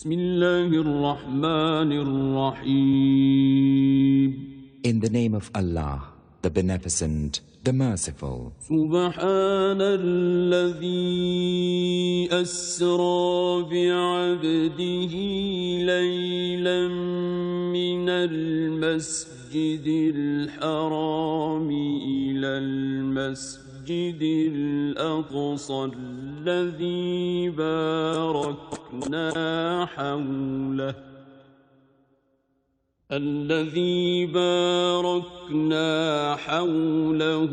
بسم الله الرحمن الرحيم. In the name of Allah, the Beneficent, the Merciful. سبحان الذي أسرى بعبده ليلا من المسجد الحرام إلى المسجد الأقصى الذي باركنا حوله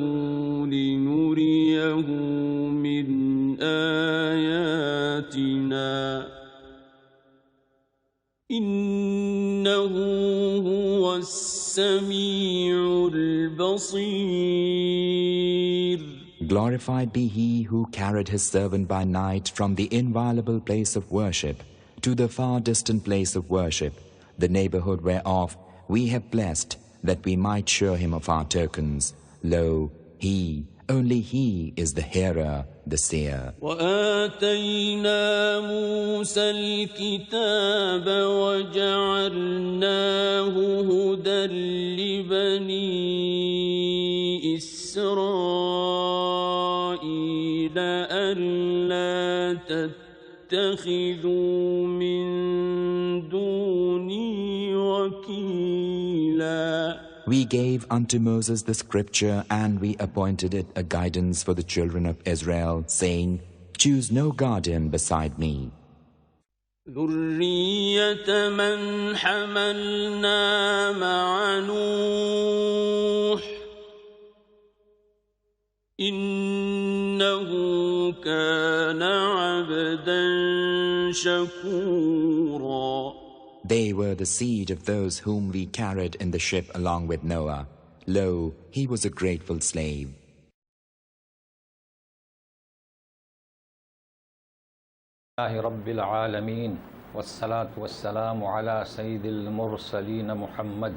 لنريه من آياتنا إنه هو السميع البصير. Glorified be He who carried His servant by night from the inviolable place of worship to the far distant place of worship, the neighborhood whereof we have blessed, that we might show him of our tokens. Lo, He, only He is the hearer, the seer. وآتينا موسى الكتاب وجعلناه هدى لبني إسرائيل ألا تتخذوا من دوني وكيلا. We gave unto Moses the scripture, and we appointed it a guidance for the children of Israel, saying, choose no guardian beside me. ذرية من حملنا مع نوح إنه كان عبدا شكورا. They were the seed of those whom we carried in the ship along with Noah. Lo, he was a grateful slave. رب العالمين والصلاة والسلام على سيد المرسلين محمد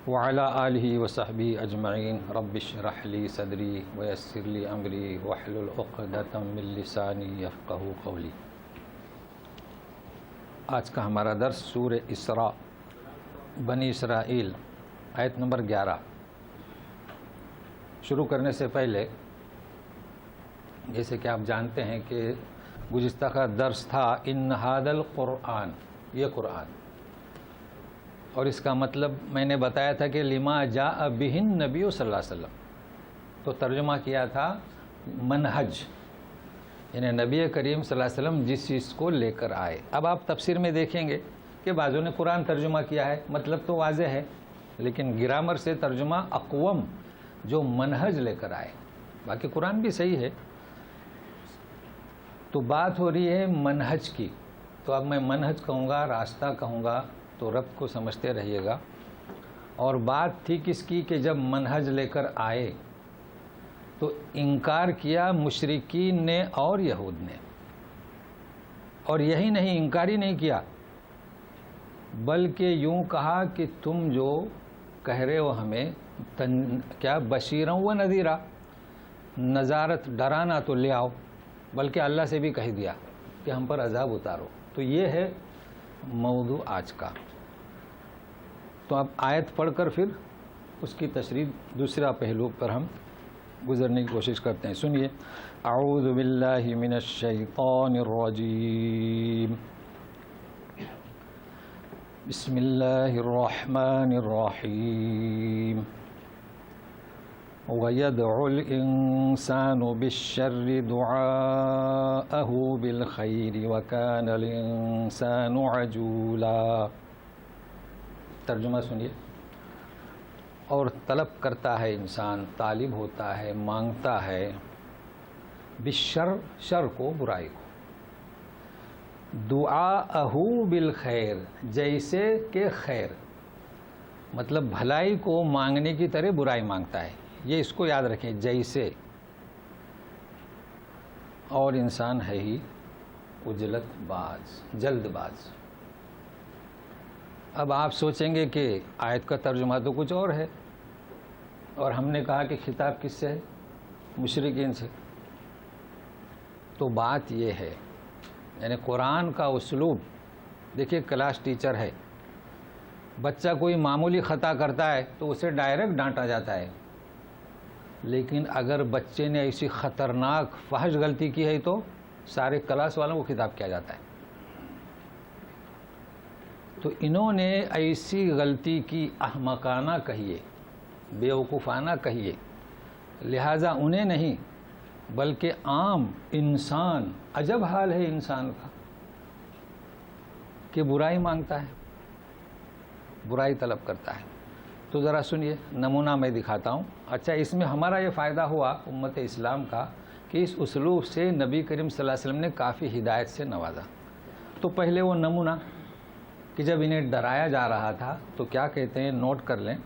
وعلى آله وصحبه أجمعين. رب اشرح لي صدري ويسر لي أمري واحلل عقدة من لساني يفقهوا قولي. آج کا ہمارا درس سورہ اسراء بنی اسرائیل آیت نمبر 11. شروع کرنے سے پہلے جیسے کہ آپ جانتے ہیں کہ گزشتہ کا درس تھا ان ھذا القرآن، یہ قرآن، اور اس کا مطلب میں نے بتایا تھا کہ لما جاء بہ النبی صلی اللہ علیہ وسلم، تو ترجمہ کیا تھا منہج، یعنی نبی کریم صلی اللہ علیہ وسلم جس چیز کو لے کر آئے. اب آپ تفسیر میں دیکھیں گے کہ بعضوں نے قرآن ترجمہ کیا ہے، مطلب تو واضح ہے، لیکن گرامر سے ترجمہ اقوم جو منہج لے کر آئے. باقی قرآن بھی صحیح ہے. تو بات ہو رہی ہے منہج کی، تو اب میں منہج کہوں گا، راستہ کہوں گا، تو ربط کو سمجھتے رہیے گا. اور بات تھی کس کی کہ جب منہج لے کر آئے تو انکار کیا مشرکین نے اور یہود نے. اور یہی نہیں، انکار ہی نہیں کیا بلکہ یوں کہا کہ تم جو کہہ رہے ہو ہمیں کیا بشیرا و نذیرا، نذارت ڈرانا تو لے آؤ، بلکہ اللہ سے بھی کہہ دیا کہ ہم پر عذاب اتارو. تو یہ ہے موضوع آج کا. تو اب آیت پڑھ کر پھر اس کی تشریح دوسرا پہلو پر ہم گزرنے کی کوشش کرتے ہیں. سنیے. اعوذ باللہ من الشیطان الرجیم. بسم اللہ الرحمن الرحیم. وَيَدْعُ الْإِنسَانُ بِالشَّرِّ دُعَاءَهُ بِالْخَيْرِ وَكَانَ الْإِنسَانُ عَجُولًا. ترجمہ سنیے. اور طلب کرتا ہے انسان، طالب ہوتا ہے، مانگتا ہے، بالشر، شر کو، برائی کو، دعاءہ بالخیر، جیسے کہ خیر، مطلب بھلائی کو مانگنے کی طرح برائی مانگتا ہے. یہ اس کو یاد رکھیں، جیسے. اور انسان ہے ہی عجلت باز، جلد باز. اب آپ سوچیں گے کہ آیت کا ترجمہ تو کچھ اور ہے، اور ہم نے کہا کہ خطاب کس سے ہے؟ مشرکین سے. تو بات یہ ہے، یعنی قرآن کا اسلوب دیکھیے کلاس ٹیچر ہے، بچہ کوئی معمولی خطا کرتا ہے تو اسے ڈائریکٹ ڈانٹا جاتا ہے، لیکن اگر بچے نے ایسی خطرناک فحش غلطی کی ہے تو سارے کلاس والوں کو خطاب کیا جاتا ہے۔ تو انہوں نے ایسی غلطی کی احمقانہ کہیے، بیوقوفانہ کہیے، لہٰذا انہیں نہیں بلکہ عام انسان، عجب حال ہے انسان کا کہ برائی مانگتا ہے، برائی طلب کرتا ہے۔ تو ذرا سنیے، نمونہ میں دکھاتا ہوں۔ اچھا، اس میں ہمارا یہ فائدہ ہوا امت اسلام کا کہ اس اسلوب سے نبی کریم صلی اللہ علیہ وسلم نے کافی ہدایت سے نوازا۔ تو پہلے وہ نمونہ کہ جب انہیں ڈرایا جا رہا تھا تو کیا کہتے ہیں، نوٹ کر لیں،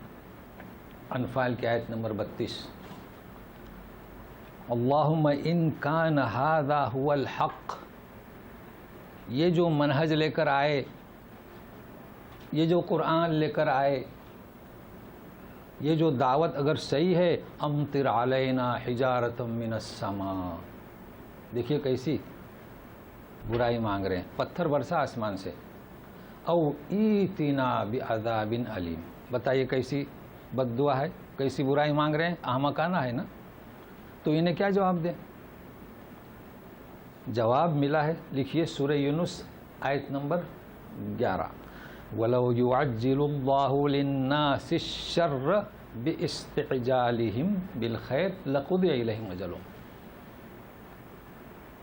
انفال کی آیت نمبر 32، اللہم ان کان ھذا ھو الحق، یہ جو منہج لے کر آئے، یہ جو قرآن لے کر آئے، یہ جو دعوت اگر صحیح ہے، امطر علینا حجارۃ من السماء، دیکھیے کیسی برائی مانگ رہے ہیں، پتھر برسا آسمان سے، او ایتنا بعذاب علیم، بتائیے کیسی بد دعا ہے، کیسی برائی مانگ رہے ہیں، احمقانہ ہے نا۔ تو انہیں کیا جواب دیں؟ جواب ملا ہے، لکھیے سورہ یونس آیت نمبر 11، وَلَوْ يُعَجِّلُ اللَّهُ لِلنَّاسِ الشَّرَّ بِإِسْتِعْجَالِهِمْ بِالْخَيْرِ لَقُضِيَ إِلَيْهِمْ أَجَلُهُمْ،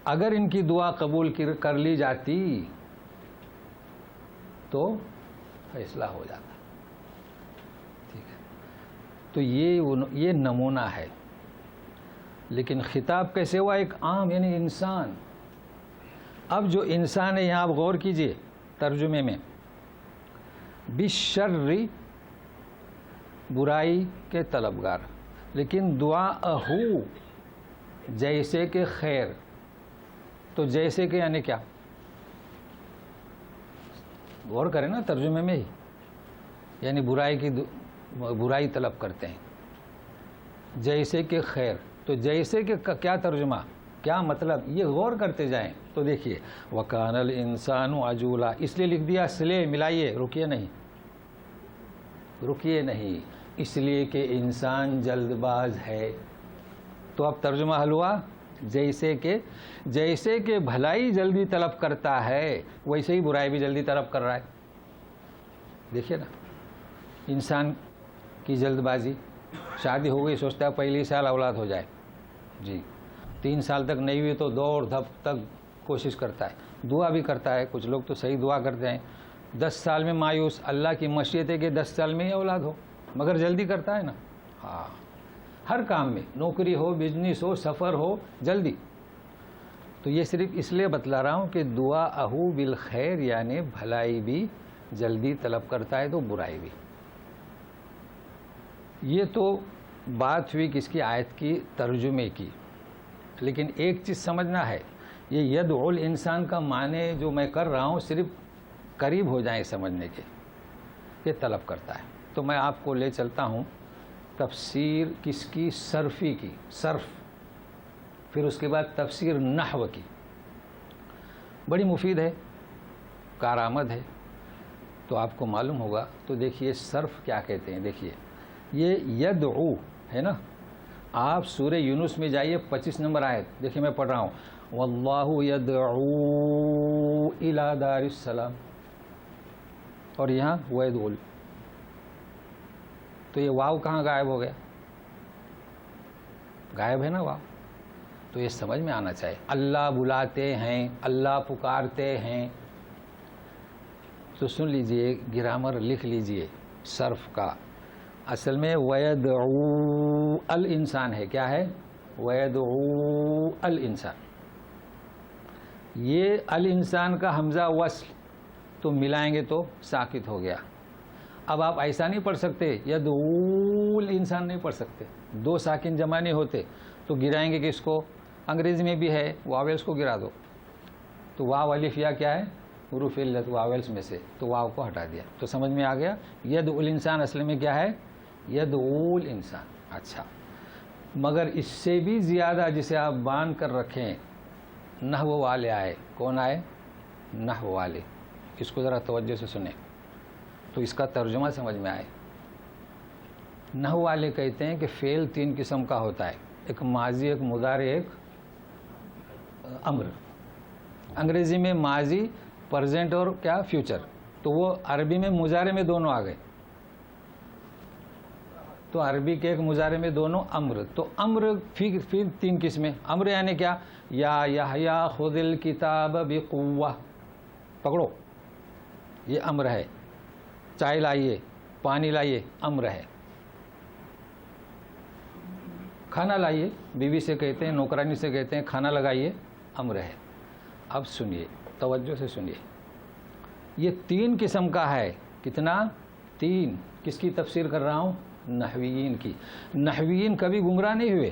اگر ان کی دعا قبول کر لی جاتی تو فیصلہ ہو جاتا، ٹھیک ہے۔ تو یہ نمونہ ہے، لیکن خطاب کیسے ہوا؟ ایک عام یعنی انسان۔ اب جو انسان ہے یہاں آپ غور کیجئے ترجمے میں، بالشر، برائی کے طلبگار، لیکن دعاءہو جیسے کہ خیر، تو جیسے کہ یعنی کیا؟ غور کریں نا ترجمے میں ہی، یعنی برائی طلب کرتے ہیں، جیسے کہ خیر، تو جیسے کہ کیا ترجمہ، کیا مطلب، یہ غور کرتے جائیں تو دیکھیے، وَكَانَ الْإِنسَانُ عَجُولًا، اس لیے لکھ دیا سلے، ملائیے، رکیے نہیں، اس لیے کہ انسان جلد باز ہے۔ تو اب ترجمہ حل ہوا، جیسے کہ بھلائی جلدی طلب کرتا ہے ویسے ہی برائی بھی جلدی طلب کر رہا ہے۔ دیکھیے نا، انسان کی جلد بازی، شادی ہو گئی سوچتا ہے پہلی سال اولاد ہو جائے، جی 3 سال تک نہیں ہوئی تو دوڑ دھپ تک کوشش کرتا ہے، دعا بھی کرتا ہے، کچھ لوگ تو صحیح دعا کرتے ہیں، 10 سال میں مایوس، اللہ کی مشیت ہے کہ 10 سال میں ہی اولاد ہو، مگر جلدی کرتا ہے نا، ہاں، ہر کام میں، نوکری ہو، بزنس ہو، سفر ہو، جلدی۔ تو یہ صرف اس لیے بتلا رہا ہوں کہ دعاءہو بالخیر یعنی بھلائی بھی جلدی طلب کرتا ہے تو برائی بھی۔ یہ تو بات ہوئی کس کی؟ آیت کی ترجمے کی، لیکن ایک چیز سمجھنا ہے، یہ یدعو الانسان کا معنی جو میں کر رہا ہوں صرف قریب ہو جائیں سمجھنے کے، یہ طلب کرتا ہے۔ تو میں آپ کو لے چلتا ہوں تفسیر کس کی؟ صرفی کی، صرف، پھر اس کے بعد تفسیر نحو کی، بڑی مفید ہے، کارآمد ہے، تو آپ کو معلوم ہوگا۔ تو دیکھیے صرف کیا کہتے ہیں، دیکھیے یہ یدعو ہے نا، آپ سورہ یونس میں جائیے 25 نمبر آیت، دیکھیے میں پڑھ رہا ہوں، واللہ یدعو الی دار السلام، اور یہاں ویدعو، تو یہ واو کہاں غائب ہو گیا؟ غائب ہے نا واو، تو یہ سمجھ میں آنا چاہیے، اللہ بلاتے ہیں، اللہ پکارتے ہیں۔ تو سن لیجئے، گرامر لکھ لیجئے صرف کا، اصل میں وَيَدْعُو الانسان ہے، کیا ہے؟ وَيَدْعُو الانسان، یہ الانسان کا حمزہ وصل تو ملائیں گے تو ساکت ہو گیا۔ اب آپ ایسا نہیں پڑھ سکتے، یدعو الانسان نہیں پڑھ سکتے، 2 ساکن جمع نہیں ہوتے، تو گرائیں گے کس کو؟ انگریزی میں بھی ہے واویلس کو گرا دو، تو واو الف یا کیا ہے؟ حروف علت واویلس میں سے، تو واو کو ہٹا دیا، تو سمجھ میں آ گیا۔ یدعو الانسان اصل میں کیا ہے؟ یدعو الانسان۔ اچھا، مگر اس سے بھی زیادہ جسے آپ باندھ کر رکھیں، نحو والے آئے، کون آئے؟ نحو والے، اس کو ذرا توجہ سے سنیں تو اس کا ترجمہ سمجھ میں آئے. نحو والے کہتے ہیں کہ فعل 3 قسم کا ہوتا ہے، ایک ماضی، ایک مضارع، ایک امر. انگریزی میں ماضی، پرزینٹ اور کیا فیوچر، تو وہ عربی میں مضارع میں دونوں آ گئے. تو عربی کے ایک مضارع میں دونوں امر. تو امر پھر 3 قسمیں. امر یعنی کیا؟ یا یحییٰ خذ الکتاب بقوہ، پکڑو، یہ امر ہے. چائے لائیے، پانی لائیے، امر ہے. کھانا لائیے، بیوی سے کہتے ہیں، نوکرانی سے کہتے ہیں کھانا لگائیے، امر ہے. اب سنیے، توجہ سے سنیے، یہ 3 قسم کا ہے. کتنا؟ 3. کس کی تفسیر کر رہا ہوں؟ نحویین کی. نحویین کبھی گمراہ نہیں ہوئے.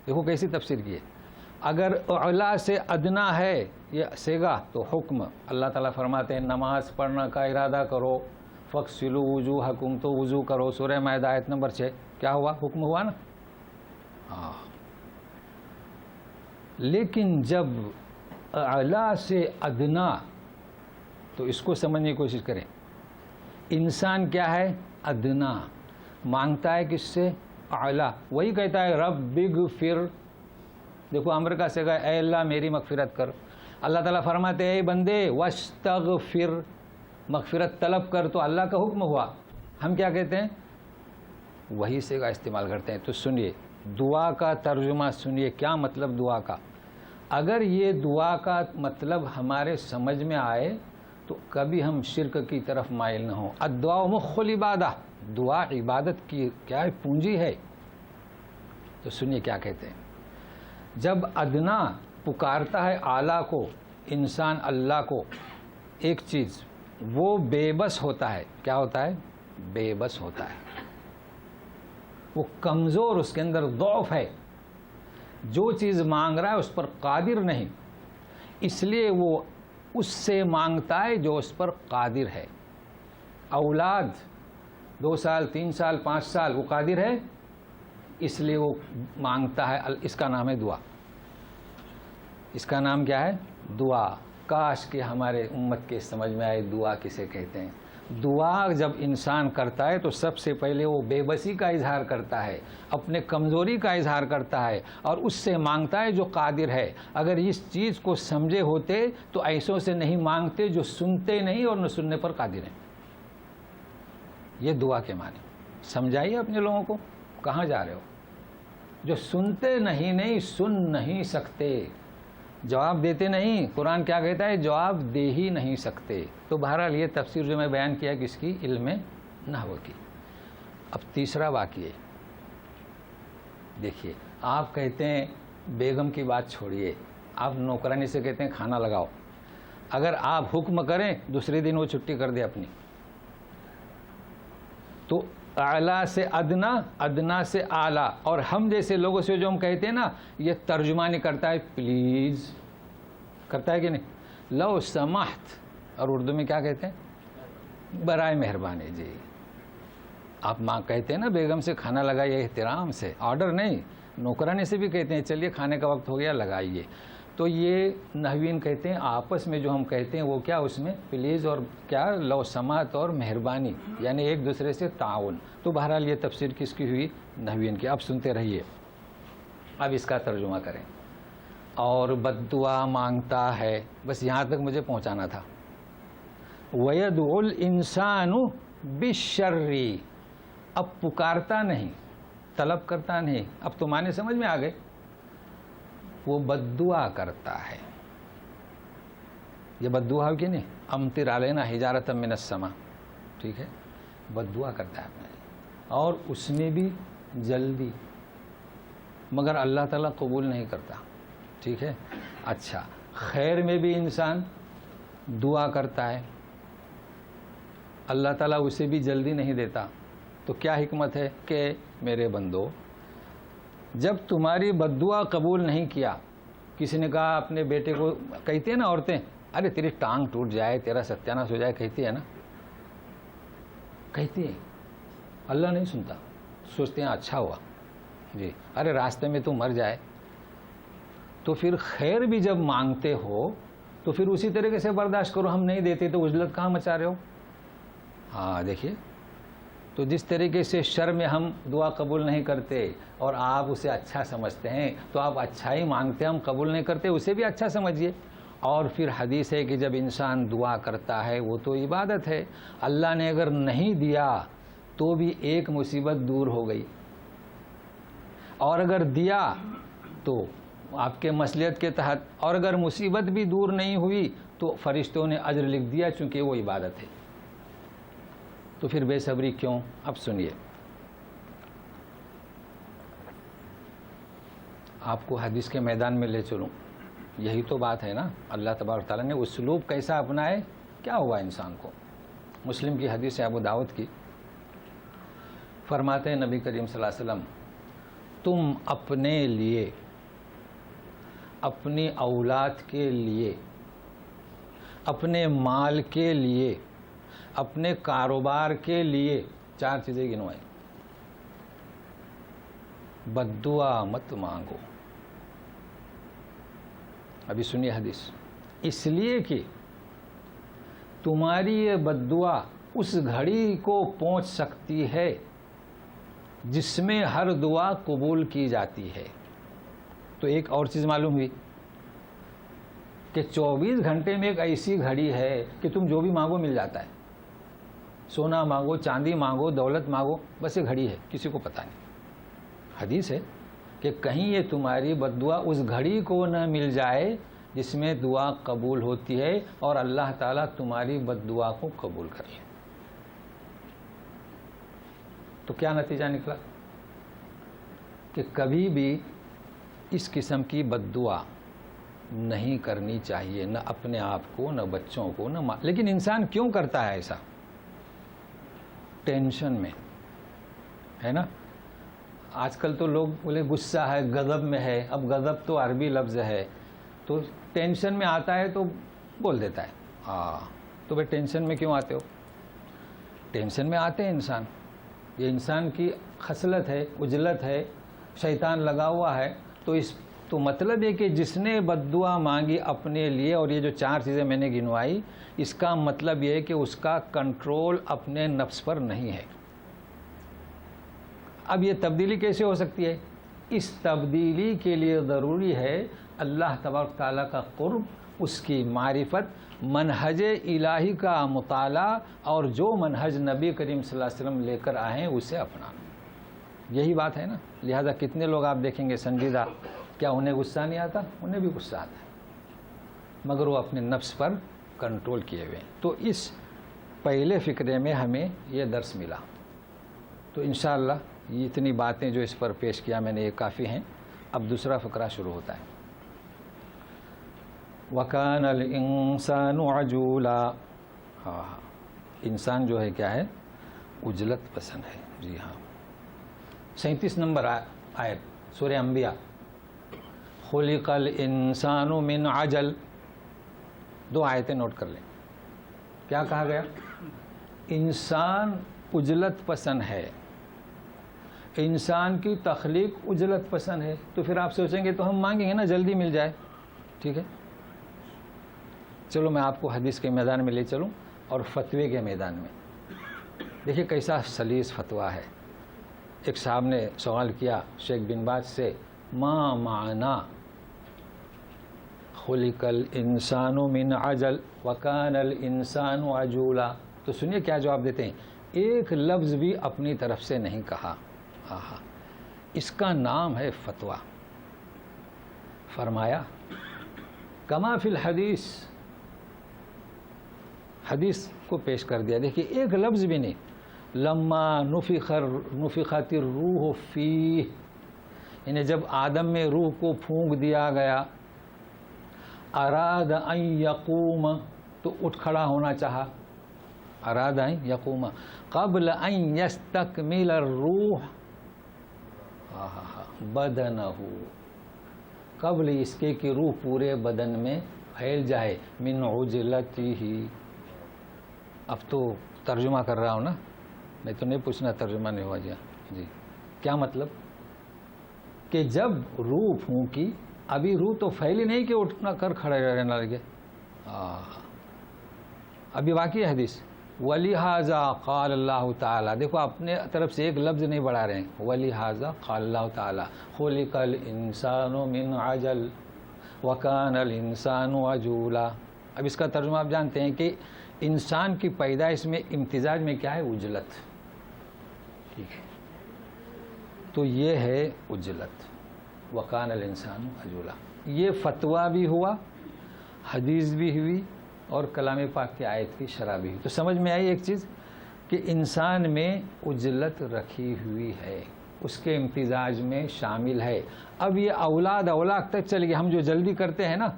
دیکھو کیسی تفسیر کی ہے. اگر اعلیٰ سے ادنا ہے یہ سیگا تو حکم. اللہ تعالیٰ فرماتے ہیں نماز پڑھنا کا ارادہ کرو، فاغسلوا وجوہکم، تو وضو کرو. سورہ مائدہ آیت نمبر 6. کیا ہوا؟ حکم ہوا نا. ہاں. لیکن جب اعلیٰ سے ادنا، تو اس کو سمجھنے کی کوشش کریں. انسان کیا ہے؟ ادنا. مانگتا ہے کس سے؟ اعلیٰ. وہی کہتا ہے رب اغفر. دیکھو امر کا سیگا، اے اللہ میری مغفرت کر. اللہ تعالیٰ فرماتے ہیں اے بندے واستغفر، مغفرت طلب کر. تو اللہ کا حکم ہوا. ہم کیا کہتے ہیں؟ وہی سیگا استعمال کرتے ہیں. تو سنیے دعا کا ترجمہ، سنیے کیا مطلب دعا کا. اگر یہ دعا کا مطلب ہمارے سمجھ میں آئے تو کبھی ہم شرک کی طرف مائل نہ ہوں. الدعاء مخ العبادہ، دعا عبادت کی کیا ہے؟ پونجی ہے. تو سنیے کیا کہتے ہیں. جب ادنا پکارتا ہے اعلیٰ کو، انسان اللہ کو، ایک چیز، وہ بے بس ہوتا ہے. کیا ہوتا ہے؟ بے بس ہوتا ہے. وہ کمزور، اس کے اندر ضعف ہے. جو چیز مانگ رہا ہے اس پر قادر نہیں، اس لیے وہ اس سے مانگتا ہے جو اس پر قادر ہے. اولاد 2 سال 3 سال 5 سال وہ قادر ہے، اس لیے وہ مانگتا ہے. اس کا نام ہے دعا. اس کا نام کیا ہے؟ دعا. کاش کہ ہمارے امت کے سمجھ میں آئے دعا کسے کہتے ہیں. دعا جب انسان کرتا ہے تو سب سے پہلے وہ بے بسی کا اظہار کرتا ہے، اپنے کمزوری کا اظہار کرتا ہے، اور اس سے مانگتا ہے جو قادر ہے. اگر اس چیز کو سمجھے ہوتے تو ایسوں سے نہیں مانگتے جو سنتے نہیں اور نہ سننے پر قادر ہیں. یہ دعا کے معنی سمجھائیے اپنے لوگوں کو. کہاں جا رہے ہو؟ جو سنتے نہیں سن نہیں سکتے، جواب دیتے نہیں. قرآن کیا کہتا ہے؟ جواب دے ہی نہیں سکتے. تو بہرحال یہ تفسیر جو میں بیان کیا کس کی؟ علم نحو کی. اب تیسرا واقعہ دیکھیے. آپ کہتے ہیں بیگم کی بات چھوڑیے، آپ نوکرانی سے کہتے ہیں کھانا لگاؤ. اگر آپ حکم کریں دوسرے دن وہ چھٹی کر دے اپنی، تو اعلیٰ سے ادنا، ادنا سے اعلیٰ. اور ہم جیسے لوگوں سے جو ہم کہتے ہیں نا، یہ ترجمہ نہیں کرتا ہے پلیز، کرتا ہے کہ نہیں؟ لو سمحت. اور اردو میں کیا کہتے ہیں؟ برائے مہربانی. جی آپ ماں کہتے ہیں نا بیگم سے کھانا لگائیے احترام سے، آرڈر نہیں. نوکرانی سے بھی کہتے ہیں چلیے کھانے کا وقت ہو گیا لگائیے. تو یہ نحوین کہتے ہیں آپس میں جو ہم کہتے ہیں وہ کیا؟ اس میں پلیز اور کیا؟ لو سماعت اور مہربانی، یعنی ایک دوسرے سے تعاون. تو بہرحال یہ تفسیر کس کی ہوئی؟ نحوین کی. اب سنتے رہیے، اب اس کا ترجمہ کریں. اور بد دعا مانگتا ہے، بس یہاں تک مجھے پہنچانا تھا. وَيَدْعُ الْإِنسَانُ بِالشَّرِّ. اب پکارتا نہیں، طلب کرتا نہیں. اب تو معنی سمجھ میں آ گئے. وہ بد دعا کرتا ہے. یہ بد دعا ہو کہ نہیں؟ امطر علینا حجارۃ من السماء. ٹھیک ہے، بد دعا کرتا ہے اپنے، اور اس میں بھی جلدی، مگر اللہ تعالیٰ قبول نہیں کرتا. ٹھیک ہے. اچھا، خیر میں بھی انسان دعا کرتا ہے، اللہ تعالیٰ اسے بھی جلدی نہیں دیتا. تو کیا حکمت ہے کہ میرے بندو، جب تمہاری بد دعا قبول نہیں کیا، کسی نے کہا اپنے بیٹے کو، کہتے ہیں نا عورتیں، ارے تیری ٹانگ ٹوٹ جائے، تیرا ستیاناش ہو جائے، کہتی ہے نا، کہتی ہے. اللہ نہیں سنتا، سوچتے ہیں اچھا ہوا جی، ارے راستے میں تو مر جائے. تو پھر خیر بھی جب مانگتے ہو تو پھر اسی طریقے سے برداشت کرو. ہم نہیں دیتے تو عجلت کہاں مچا رہے ہو؟ ہاں دیکھیے، تو جس طریقے سے شر میں ہم دعا قبول نہیں کرتے اور آپ اسے اچھا سمجھتے ہیں تو آپ اچھائی مانگتے ہیں، ہم قبول نہیں کرتے، اسے بھی اچھا سمجھیے. اور پھر حدیث ہے کہ جب انسان دعا کرتا ہے وہ تو عبادت ہے. اللہ نے اگر نہیں دیا تو بھی ایک مصیبت دور ہو گئی، اور اگر دیا تو آپ کے مصلحت کے تحت، اور اگر مصیبت بھی دور نہیں ہوئی تو فرشتوں نے اجر لکھ دیا چونکہ وہ عبادت ہے. تو پھر بے صبری کیوں؟ اب سنیے، آپ کو حدیث کے میدان میں لے چلوں. یہی تو بات ہے نا، اللہ تبارک تعالیٰ نے اسلوب کیسا اپنائے، کیا ہوا انسان کو. مسلم کی حدیث ہے، ابو داؤد کی، فرماتے ہیں نبی کریم صلی اللہ علیہ وسلم، تم اپنے لیے، اپنی اولاد کے لیے، اپنے مال کے لیے، اپنے کاروبار کے لیے 4 چیزیں گنوائیں. بد دعا مت مانگو. ابھی سنیے حدیث. اس لیے کہ تمہاری یہ بد دعا اس گھڑی کو پہنچ سکتی ہے جس میں ہر دعا قبول کی جاتی ہے. تو ایک اور چیز معلوم ہوئی کہ 24 گھنٹے میں ایک ایسی گھڑی ہے کہ تم جو بھی مانگو مل جاتا ہے. سونا مانگو، چاندی مانگو، دولت مانگو، بس یہ گھڑی ہے، کسی کو پتہ نہیں. حدیث ہے کہ کہیں یہ تمہاری بد دعا اس گھڑی کو نہ مل جائے جس میں دعا قبول ہوتی ہے اور اللہ تعالیٰ تمہاری بد دعا کو قبول کر لے. تو کیا نتیجہ نکلا کہ کبھی بھی اس قسم کی بد دعا نہیں کرنی چاہیے، نہ اپنے آپ کو، نہ بچوں کو، نہ لیکن انسان کیوں کرتا ہے ایسا؟ ٹینشن میں ہے نا. آج کل تو لوگ بولے غصہ ہے، غضب میں ہے. اب غضب تو عربی لفظ ہے، تو ٹینشن میں آتا ہے تو بول دیتا ہے. تو بھائی ٹینشن میں کیوں آتے ہو؟ ٹینشن میں آتے ہیں انسان، یہ انسان کی خصلت ہے، عجلت ہے، شیطان لگا ہوا ہے. تو مطلب ہے کہ جس نے بد دعا مانگی اپنے لیے، اور یہ جو 4 چیزیں میں نے گنوائی، اس کا مطلب یہ ہے کہ اس کا کنٹرول اپنے نفس پر نہیں ہے. اب یہ تبدیلی کیسے ہو سکتی ہے؟ اس تبدیلی کے لیے ضروری ہے اللہ تبارک تعالیٰ کا قرب، اس کی معرفت، منہج الہی کا مطالعہ، اور جو منہج نبی کریم صلی اللہ علیہ وسلم لے کر آئے ہیں اسے اپنانا. یہی بات ہے نا. لہذا کتنے لوگ آپ دیکھیں گے سنجیدہ، کیا انہیں غصہ نہیں آتا؟ انہیں بھی غصہ آتا ہے، مگر وہ اپنے نفس پر کنٹرول کیے ہوئے ہیں. تو اس پہلے فقرے میں ہمیں یہ درس ملا. تو انشاءاللہ یہ اتنی باتیں جو اس پر پیش کیا میں نے یہ کافی ہیں. اب دوسرا فقرہ شروع ہوتا ہے. وَكَانَ الْإِنسَانُ عَجُولًا. ہاں، انسان جو ہے کیا ہے؟ عجلت پسند ہے. جی ہاں. 37 نمبر آیت سورہ انبیاء. خلق الانسان من عجل. 2 آیتیں نوٹ کر لیں. کیا کہا گیا؟ انسان عجلت پسند ہے. انسان کی تخلیق عجلت پسند ہے. تو پھر آپ سوچیں گے تو ہم مانگیں گے نا جلدی مل جائے. ٹھیک ہے، چلو میں آپ کو حدیث کے میدان میں لے چلوں اور فتوے کے میدان میں. دیکھیے کیسا سلیس فتویٰ ہے. ایک صاحب نے سوال کیا شیخ بن باز سے، ما معنی خلق الانسان من عجل وکان الانسان عجولا. تو سنیے کیا جواب دیتے ہیں. ایک لفظ بھی اپنی طرف سے نہیں کہا. اس کا نام ہے فتویٰ. فرمایا کما فی الحدیث، حدیث کو پیش کر دیا. دیکھیے ایک لفظ بھی نہیں. لما نفخت الروح فیہ، یعنی جب آدم میں روح کو پھونک دیا گیا. اراد ان یقوم، تو اٹھ کھڑا ہونا چاہا. اراد ان یقوم قبل ان یستکمل الروح بدنہ، قبل اس کے کہ روح پورے بدن میں پھیل جائے. من عجلتہ. اب تو ترجمہ کر رہا ہوں نا، میں تو نہیں پوچھنا ترجمہ نہیں ہوا. جی کیا مطلب؟ کہ جب روح پھونکی، ابھی روح تو پھیلی نہیں کہ اٹھنا کر کھڑے رہنے لگے. ابھی واقعی حدیث وَلِهَذَا قَالَ اللَّهُ تعالیٰ، دیکھو اپنے طرف سے ایک لفظ نہیں بڑھا رہے ہیں، وَلِهَذَا قَالَ اللَّهُ تعالیٰ خُلِقَ الْإِنسَانُ مِنْ عَجَلٍ وَكَانَ الْإِنسَانُ عَجُولًا۔ اب اس کا ترجمہ آپ جانتے ہیں کہ انسان کی پیدائش میں امتزاج میں کیا ہے؟ عجلت، ٹھیک ہے، تو یہ ہے عجلت، وَكَانَ الْإِنسَانُ عَجُولًا۔ یہ فتویٰ بھی ہوا، حدیث بھی ہوئی، اور کلام پاک کی آیت کی شرح بھی ہوئی۔ تو سمجھ میں آئی ایک چیز کہ انسان میں عجلت رکھی ہوئی ہے، اس کے امتزاج میں شامل ہے۔ اب یہ اولاد تک چلے گی، ہم جو جلدی کرتے ہیں نا،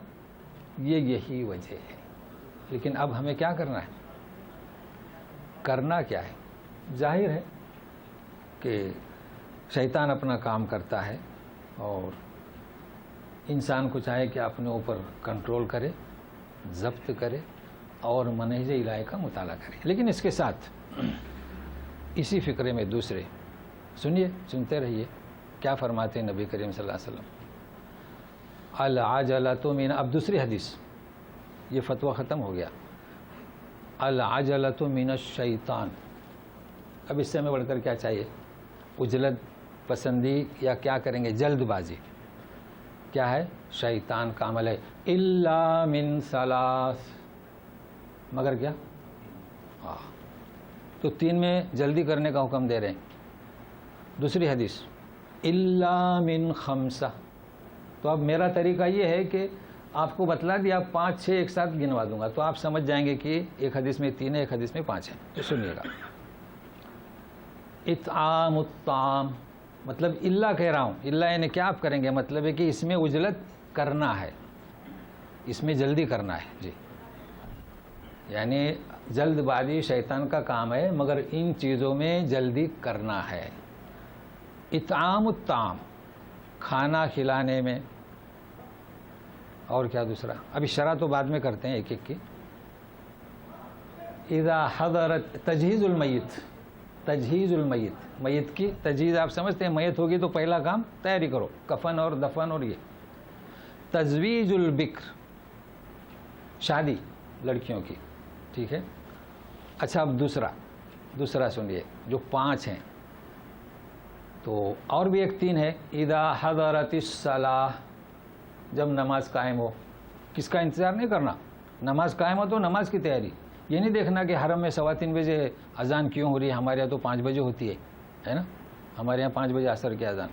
یہی وجہ ہے۔ لیکن اب ہمیں کیا کرنا ہے؟ کرنا کیا ہے؟ ظاہر ہے کہ شیطان اپنا کام کرتا ہے اور انسان کو چاہے کہ اپنے اوپر کنٹرول کرے، ضبط کرے اور منہج الہی کا مطالعہ کرے۔ لیکن اس کے ساتھ اسی فکرے میں دوسرے سنیے، سنتے رہیے کیا فرماتے ہیں نبی کریم صلی اللہ علیہ وسلم۔ العجلۃ من، اب دوسری حدیث، یہ فتویٰ ختم ہو گیا۔ العجلۃ من الشیطان، اب اس سے ہمیں بڑھ کر کیا چاہیے؟ عجلت پسندی یا کیا کریں گے؟ جلد بازی کیا ہے؟ شیطان کا عمل ہے۔ الا من ثلاث، مگر کیا؟ تو 3 میں جلدی کرنے کا حکم دے رہے ہیں۔ دوسری حدیث الا من خمسہ، تو اب میرا طریقہ یہ ہے کہ آپ کو بتلا دیا 5 6 ایک ساتھ گنوا دوں گا، تو آپ سمجھ جائیں گے کہ ایک حدیث میں 3 ہے، ایک حدیث میں 5 ہے۔ تو سنیے گا، اطعام الطعام، مطلب اللہ کہہ رہا ہوں، اللہ یعنی کیا آپ کریں گے؟ مطلب ہے کہ اس میں عجلت کرنا ہے، اس میں جلدی کرنا ہے، جی، یعنی جلد بازی شیطان کا کام ہے، مگر ان چیزوں میں جلدی کرنا ہے۔ اطعام الطعام، کھانا کھلانے میں، اور کیا دوسرا؟ ابھی شرح تو بعد میں کرتے ہیں ایک ایک کی۔ اذا حضرت، تجہیز المیت، تجہیز المیت، میت کی تجہیز آپ سمجھتے ہیں، میت ہوگی تو پہلا کام تیاری کرو، کفن اور دفن اور یہ۔ تزویج البکر، شادی لڑکیوں کی، ٹھیک ہے۔ اچھا اب دوسرا سنیے، جو 5 ہیں، تو اور بھی ایک 3 ہے۔ اذا حضرت الصلاۃ، جب نماز قائم ہو، کس کا انتظار نہیں کرنا، نماز قائم ہو تو نماز کی تیاری، یہ نہیں دیکھنا کہ حرم میں 3:15 بجے اذان کیوں ہو رہی ہے، ہمارے یہاں تو 5 بجے ہوتی ہے نا، ہمارے یہاں 5 بجے عصر کی اذان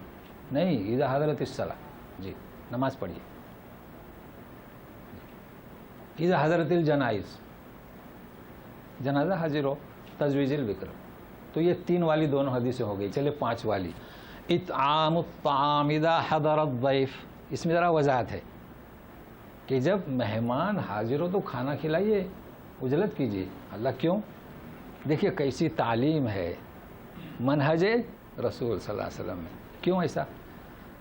نہیں۔ اذا حضرت الصلاۃ، جی، نماز پڑھیے۔ اذا حضرت الجنائز، جنازہ حاضر ہو، تزویج البکر، تو یہ 3 والی دونوں حدیثیں ہو گئی۔ چلے 5 والی، اطعام الطعام اذا حضر الضیف، اس میں ذرا وضاحت ہے کہ جب مہمان حاضر ہو تو کھانا کھلائیے، عجلت کیجیے۔ اللہ کیوں؟ دیکھیے کیسی تعلیم ہے منہج رسول صلی اللہ علیہ وسلم میں۔ کیوں ایسا؟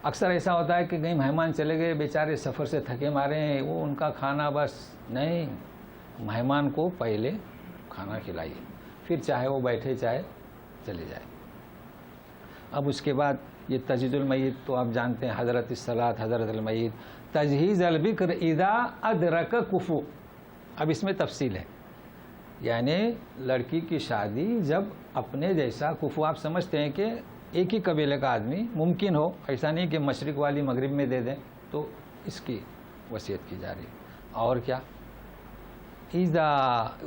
اکثر ایسا ہوتا ہے کہ کہیں مہمان چلے گئے، بیچارے سفر سے تھکے مارے ہیں، وہ ان کا کھانا بس نہیں، مہمان کو پہلے کھانا کھلائیے، پھر چاہے وہ بیٹھے چاہے چلے جائے۔ اب اس کے بعد یہ تجہیز المیت تو آپ جانتے ہیں، حضرت الصلاۃ، حضرت المیت، تجہیز البکر اذا ادرک کفو، اب اس میں تفصیل ہے، یعنی لڑکی کی شادی جب اپنے جیسا کفو، آپ سمجھتے ہیں کہ ایک ہی قبیلے کا آدمی ممکن ہو، ایسا نہیں کہ مشرق والی مغرب میں دے دیں، تو اس کی وصیت کی جا رہی ہے۔ اور کیا؟ اذا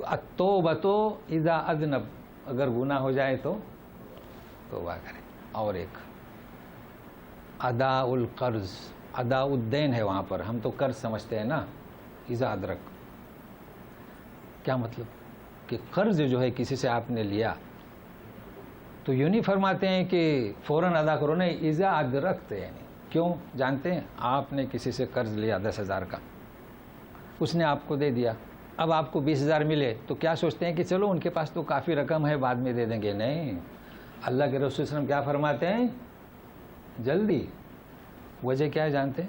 التوبۃ اذا اذنب، اگر گناہ ہو جائے تو توبہ کرے۔ اور ایک ادا القرض، ادا الدین ہے وہاں پر، ہم تو قرض سمجھتے ہیں نا، اذا ادرک، کیا مطلب کہ قرض جو ہے کسی سے آپ نے لیا تو یوں نہیں فرماتے ہیں کہ فوراً ادا کرو، نہیں، اذا ادرکت، یعنی کیوں جانتے ہیں؟ آپ نے کسی سے قرض لیا 10,000 کا، اس نے آپ کو دے دیا، اب آپ کو 20,000 ملے تو کیا سوچتے ہیں کہ چلو ان کے پاس تو کافی رقم ہے، بعد میں دے دیں گے؟ نہیں، اللہ کے رسول صلی اللہ علیہ وسلم کیا فرماتے ہیں؟ جلدی۔ وجہ کیا ہے جانتے ہیں؟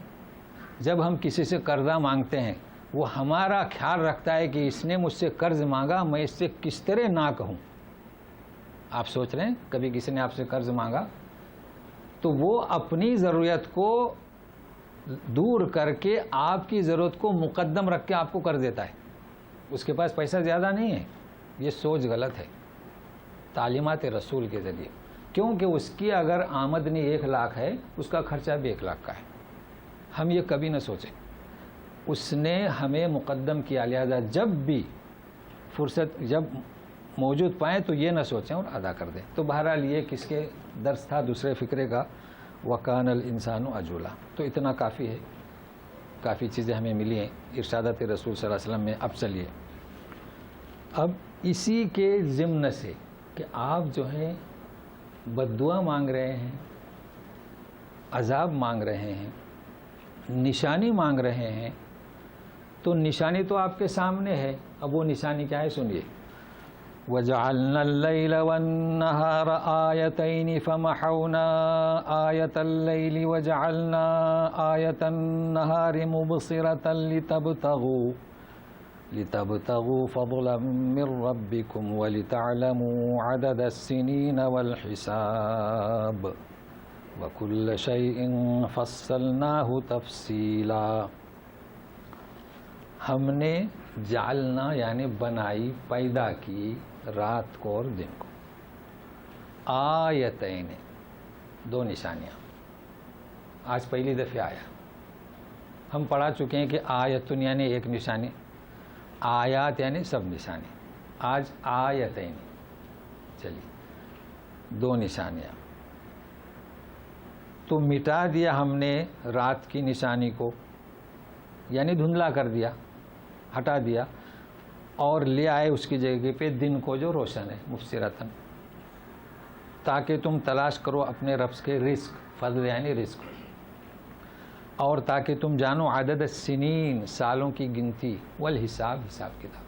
جب ہم کسی سے قرضہ مانگتے ہیں، وہ ہمارا خیال رکھتا ہے کہ اس نے مجھ سے قرض مانگا، میں اس سے کس طرح نہ کہوں۔ آپ سوچ رہے ہیں کبھی کسی نے آپ سے قرض مانگا تو وہ اپنی ضرورت کو دور کر کے آپ کی ضرورت کو مقدم رکھ کے آپ کو قرض دیتا ہے، اس کے پاس پیسہ زیادہ نہیں ہے، یہ سوچ غلط ہے تعلیمات رسول کے ذریعے، کیونکہ اس کی اگر آمدنی 1 لاکھ ہے اس کا خرچہ بھی 1 لاکھ کا ہے. ہم یہ کبھی نہ سوچیں. اس نے ہمیں مقدم کیا، لہذا جب بھی فرصت جب موجود پائیں تو یہ نہ سوچیں اور ادا کر دیں. تو بہرحال یہ کس کے درس تھا؟ دوسرے فقرے کا، وَكَانَ الْإِنسَانُ عَجُولًا. تو اتنا کافی ہے، کافی چیزیں ہمیں ملی ہیں ارشادات رسول صلی اللہ علیہ وسلم میں. اب چلیے، اب اسی کے ضمن سے کہ آپ جو ہیں بد دعا مانگ رہے ہیں، عذاب مانگ رہے ہیں، نشانی مانگ رہے ہیں، تو نشانی تو آپ کے سامنے ہے. اب وہ نشانی کیا ہے سنیے. وَجَعَلْنَا اللَّيْلَ وَالنَّهَارَ آيَتَيْنِ فَمَحَوْنَا آيَةَ اللَّيْلِ وَجَعَلْنَا آيَةَ النَّهَارِ مُبْصِرَةً لِتَبْتَغُوا فَضْلًا مِّن رَّبِّكُمْ وَلِتَعْلَمُوا عَدَدَ السِّنِينَ وَالْحِسَابَ وَكُلَّ شَيْءٍ فَصَّلْنَاهُ تَفْصِيلًا. ہم نے جعلنا یعنی بنائی، پیدا کی رات کو اور دن کو. آیتین، 2 نشانیاں. آج پہلی دفعہ آیا. ہم پڑھا چکے ہیں کہ آیتن یعنی 1 نشانی، آیات یعنی سب نشانی. آج آیتین، چلیے 2 نشانیاں. تو مٹا دیا ہم نے رات کی نشانی کو، یعنی دھندلا کر دیا، ہٹا دیا، اور لے آئے اس کی جگہ پہ دن کو جو روشن ہے، مبصرتاً، تاکہ تم تلاش کرو اپنے رب کے رزق، فضل یعنی رزق، اور تاکہ تم جانو عدد السنین، سالوں کی گنتی، والحساب، حساب کتاب،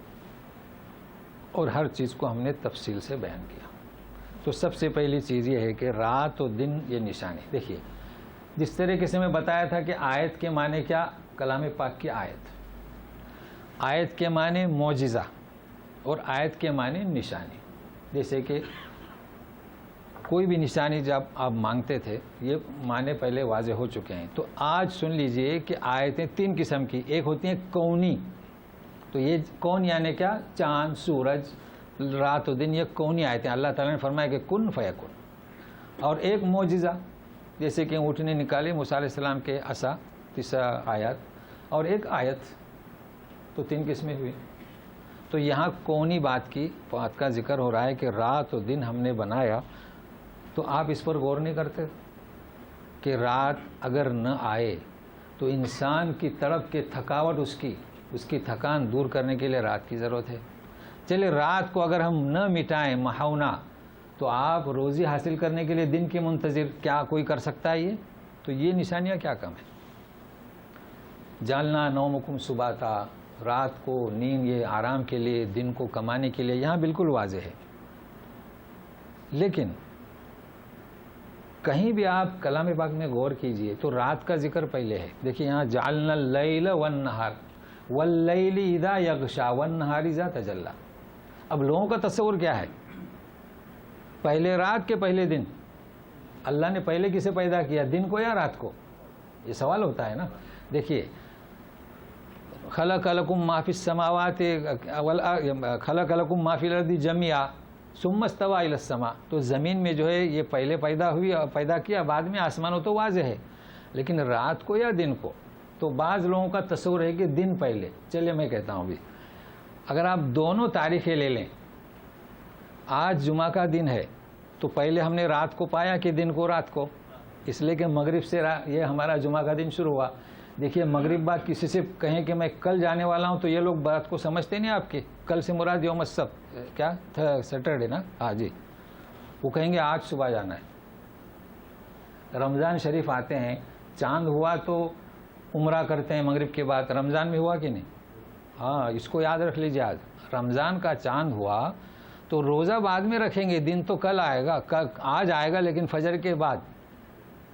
اور ہر چیز کو ہم نے تفصیل سے بیان کیا. تو سب سے پہلی چیز یہ ہے کہ رات و دن یہ نشانی. دیکھیے جس طریقے سے میں بتایا تھا کہ آیت کے معنی کیا، کلام پاک کی آیت، آیت کے معنی معجزہ، اور آیت کے معنی نشانی. جیسے کہ کوئی بھی نشانی جب آپ مانگتے تھے، یہ معنی پہلے واضح ہو چکے ہیں. تو آج سن لیجئے کہ آیتیں 3 قسم کی. ایک ہوتی ہیں کونی، تو یہ کون یعنی کیا، چاند، سورج، رات و دن، یہ کونی آیتیں. اللہ تعالیٰ نے فرمایا کہ کن فیکن. اور ایک معجزہ، جیسے کہ اونٹنے نکالے موسیٰ علیہ السلام کے عصا، 3 آیات، اور ایک آیت. تو 3 قسمیں ہوئی. تو یہاں کونی بات کا ذکر ہو رہا ہے کہ رات و دن ہم نے بنایا. تو آپ اس پر غور نہیں کرتے کہ رات اگر نہ آئے تو انسان کی تڑپ کے تھکاوٹ، اس کی تھکان دور کرنے کے لیے رات کی ضرورت ہے. چلے رات کو اگر ہم نہ مٹائیں، محاونا، تو آپ روزی حاصل کرنے کے لیے دن کے منتظر کیا کوئی کر سکتا ہے؟ یہ تو یہ نشانیاں کیا کم ہیں. جالنا نومکم سباتا، رات کو نیند یہ آرام کے لیے، دن کو کمانے کے لیے، یہاں بالکل واضح ہے. لیکن کہیں بھی آپ کلام پاک میں غور کیجئے تو رات کا ذکر پہلے ہے. دیکھیے یہاں جعلنا اللیل والنہار، واللیل اذا یغشا والنہار اذا تجلی. اب لوگوں کا تصور کیا ہے، پہلے رات کے پہلے دن. اللہ نے پہلے کسے پیدا کیا، دن کو یا رات کو؟ یہ سوال ہوتا ہے نا. دیکھیے خلق لکم ما فی السماوات خلق لکم ما فی الارض جميعا ثم استوى الى السماء. تو زمین میں جو ہے یہ پہلے پیدا ہوئی، پیدا کیا، بعد میں آسمان ہو، تو واضح ہے. لیکن رات کو یا دن کو؟ تو بعض لوگوں کا تصور ہے کہ دن پہلے. چلیے میں کہتا ہوں بھی، اگر آپ دونوں تاریخیں لے لیں، آج جمعہ کا دن ہے تو پہلے ہم نے رات کو پایا کہ دن کو؟ رات کو، اس لیے کہ مغرب سے یہ ہمارا جمعہ کا دن شروع ہوا. دیکھیے مغرب بعد کسی سے کہیں کہ میں کل جانے والا ہوں تو یہ لوگ بات کو سمجھتے نہیں. آپ کے کل سے مراد یوم السبت، کیا تھا، سیٹرڈے نا؟ ہاں جی. وہ کہیں گے آج صبح جانا ہے. رمضان شریف آتے ہیں، چاند ہوا تو عمرہ کرتے ہیں مغرب کے بعد. رمضان میں ہوا کہ نہیں؟ ہاں، اس کو یاد رکھ لیجیے. آج رمضان کا چاند ہوا تو روزہ بعد میں رکھیں گے، دن تو کل آئے گا، آج آئے گا لیکن فجر کے بعد.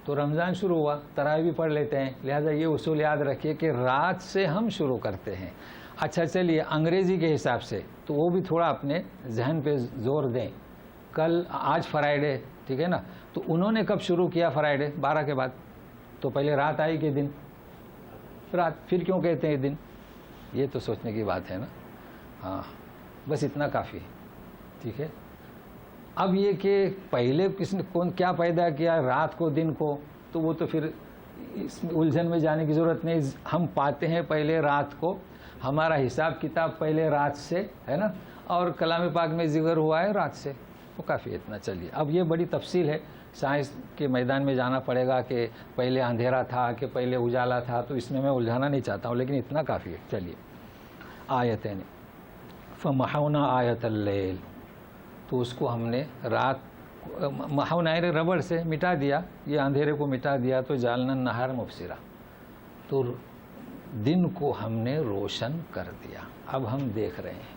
تو رمضان شروع ہوا، تراویح بھی پڑھ لیتے ہیں. لہذا یہ اصول یاد رکھیے کہ رات سے ہم شروع کرتے ہیں. اچھا چلیے انگریزی کے حساب سے تو وہ بھی تھوڑا اپنے ذہن پہ زور دیں. کل آج فرائیڈے، ٹھیک ہے نا؟ تو انہوں نے کب شروع کیا فرائیڈے؟ 12 کے بعد. تو پہلے رات آئی کہ دن؟ رات. پھر کیوں کہتے ہیں دن؟ یہ تو سوچنے کی بات ہے نا. ہاں بس اتنا کافی ہے. ٹھیک ہے. اب یہ کہ پہلے کس نے کون کیا پیدا کیا رات کو دن کو، تو وہ تو پھر اس میں الجھن میں جانے کی ضرورت نہیں. ہم پاتے ہیں پہلے رات کو، ہمارا حساب کتاب پہلے رات سے ہے نا، اور کلام پاک میں ذکر ہوا ہے رات سے، وہ کافی اتنا. چلیے اب یہ بڑی تفصیل ہے، سائنس کے میدان میں جانا پڑے گا کہ پہلے اندھیرا تھا کہ پہلے اجالا تھا، تو اس میں الجھانا نہیں چاہتا ہوں، لیکن اتنا کافی ہے. چلیے آیتین فمحونا آیت اللیل، تو اس کو ہم نے رات محونا ربڑ سے مٹا دیا، یہ اندھیرے کو مٹا دیا، تو جعلنا النہار مبصرا، تو دن کو ہم نے روشن کر دیا. اب ہم دیکھ رہے ہیں.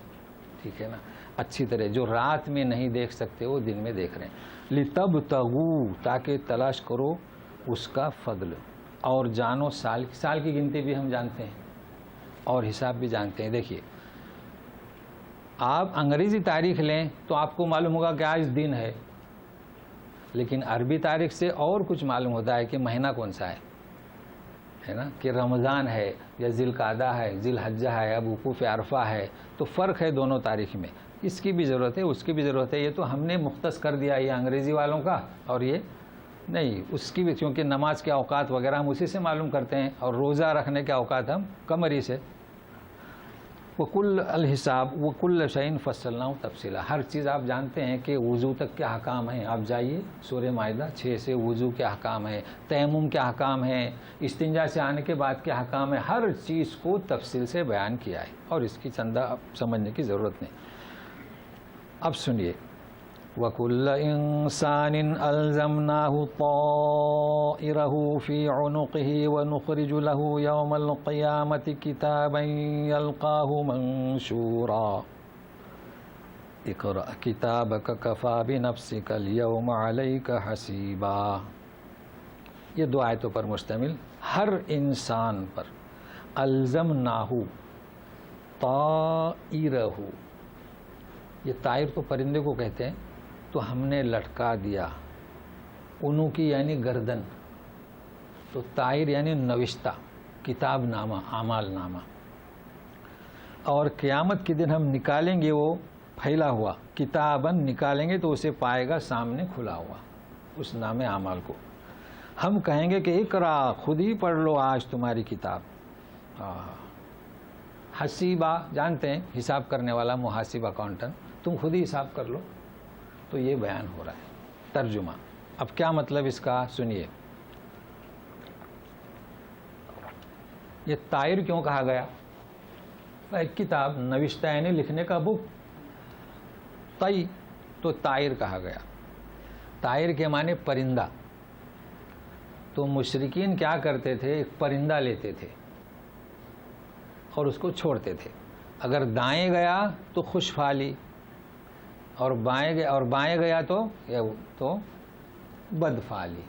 ٹھیک ہے نا، اچھی طرح جو رات میں نہیں دیکھ سکتے وہ دن میں دیکھ رہے ہیں. لِتَبْتَغُوا، تاکہ تلاش کرو اس کا فضل، اور جانو سال کی گنتی بھی ہم جانتے ہیں اور حساب بھی جانتے ہیں. دیکھیے آپ انگریزی تاریخ لیں تو آپ کو معلوم ہوگا کہ آج دن ہے عربی تاریخ سے اور کچھ معلوم ہوتا ہے کہ مہینہ کون سا ہے نا، کہ رمضان ہے یا ذی القعدہ ہے، ذی الحجہ ہے، اب وقوف عرفہ ہے. تو فرق ہے دونوں تاریخ میں، اس کی بھی ضرورت ہے اس کی بھی ضرورت ہے. یہ تو ہم نے مختص کر دیا یہ انگریزی والوں کا، اور یہ نہیں اس کی بھی، کیونکہ نماز کے اوقات وغیرہ ہم اسی سے معلوم کرتے ہیں، اور روزہ رکھنے کے اوقات ہم قمری سے. وَكُلَّ الحساب وَكُلَّ شَيْءٍ فَصَّلْنَاهُ تَفْصِيلًا، ہر چیز آپ جانتے ہیں کہ وضو تک کے احکام ہیں. آپ جائیے سورہ مائدہ 6 سے وضو کے احکام ہیں، تیمم کے احکام ہیں، استنجا سے آنے کے بعد کے احکام ہیں. ہر چیز کو تفصیل سے بیان کیا ہے، اور اس کی چندہ اب سمجھنے کی ضرورت نہیں. اب سنیے وَكُلَّ إِنسَانٍ أَلْزَمْنَاهُ طَائِرَهُ فِي عُنُقِهِ وَنُخْرِجُ لَهُ يَوْمَ الْقِيَامَةِ كِتَابًا يَلْقَاهُ مَنشُورًا اقرأ كِتَابَكَ كَفَى بِنَفْسِكَ الْيَوْمَ عَلَيْكَ حَسِيبًا. یہ دو آیتوں پر مشتمل، ہر انسان پر. الزمناہ طائرہ، یہ طائر تو پرندے کو کہتے ہیں، تو ہم نے لٹکا دیا. انو کی یعنی گردن، تو طائر یعنی نوشتہ، کتاب نامہ، اعمال نامہ. اور قیامت کے دن ہم نکالیں گے، وہ پھیلا ہوا کتابن نکالیں گے تو اسے پائے گا سامنے کھلا ہوا اس نام اعمال کو. ہم کہیں گے کہ اقرا، خود ہی پڑھ لو آج تمہاری کتاب. حسیبہ جانتے ہیں حساب کرنے والا، محاسب اکاؤنٹنٹ، تم خود ہی حساب کر لو. تو یہ بیان ہو رہا ہے. ترجمہ اب کیا مطلب اس کا سنیے. یہ طائر کیوں کہا گیا؟ ایک کتاب نوشتہ یعنی لکھنے کا بک، طی تو طائر کہا گیا. طائر کے معنی پرندہ. تو مشرکین کیا کرتے تھے، ایک پرندہ لیتے تھے اور اس کو چھوڑتے تھے. اگر دائیں گیا تو خوشحالی، اور بائیں گیا تو بدفعالی.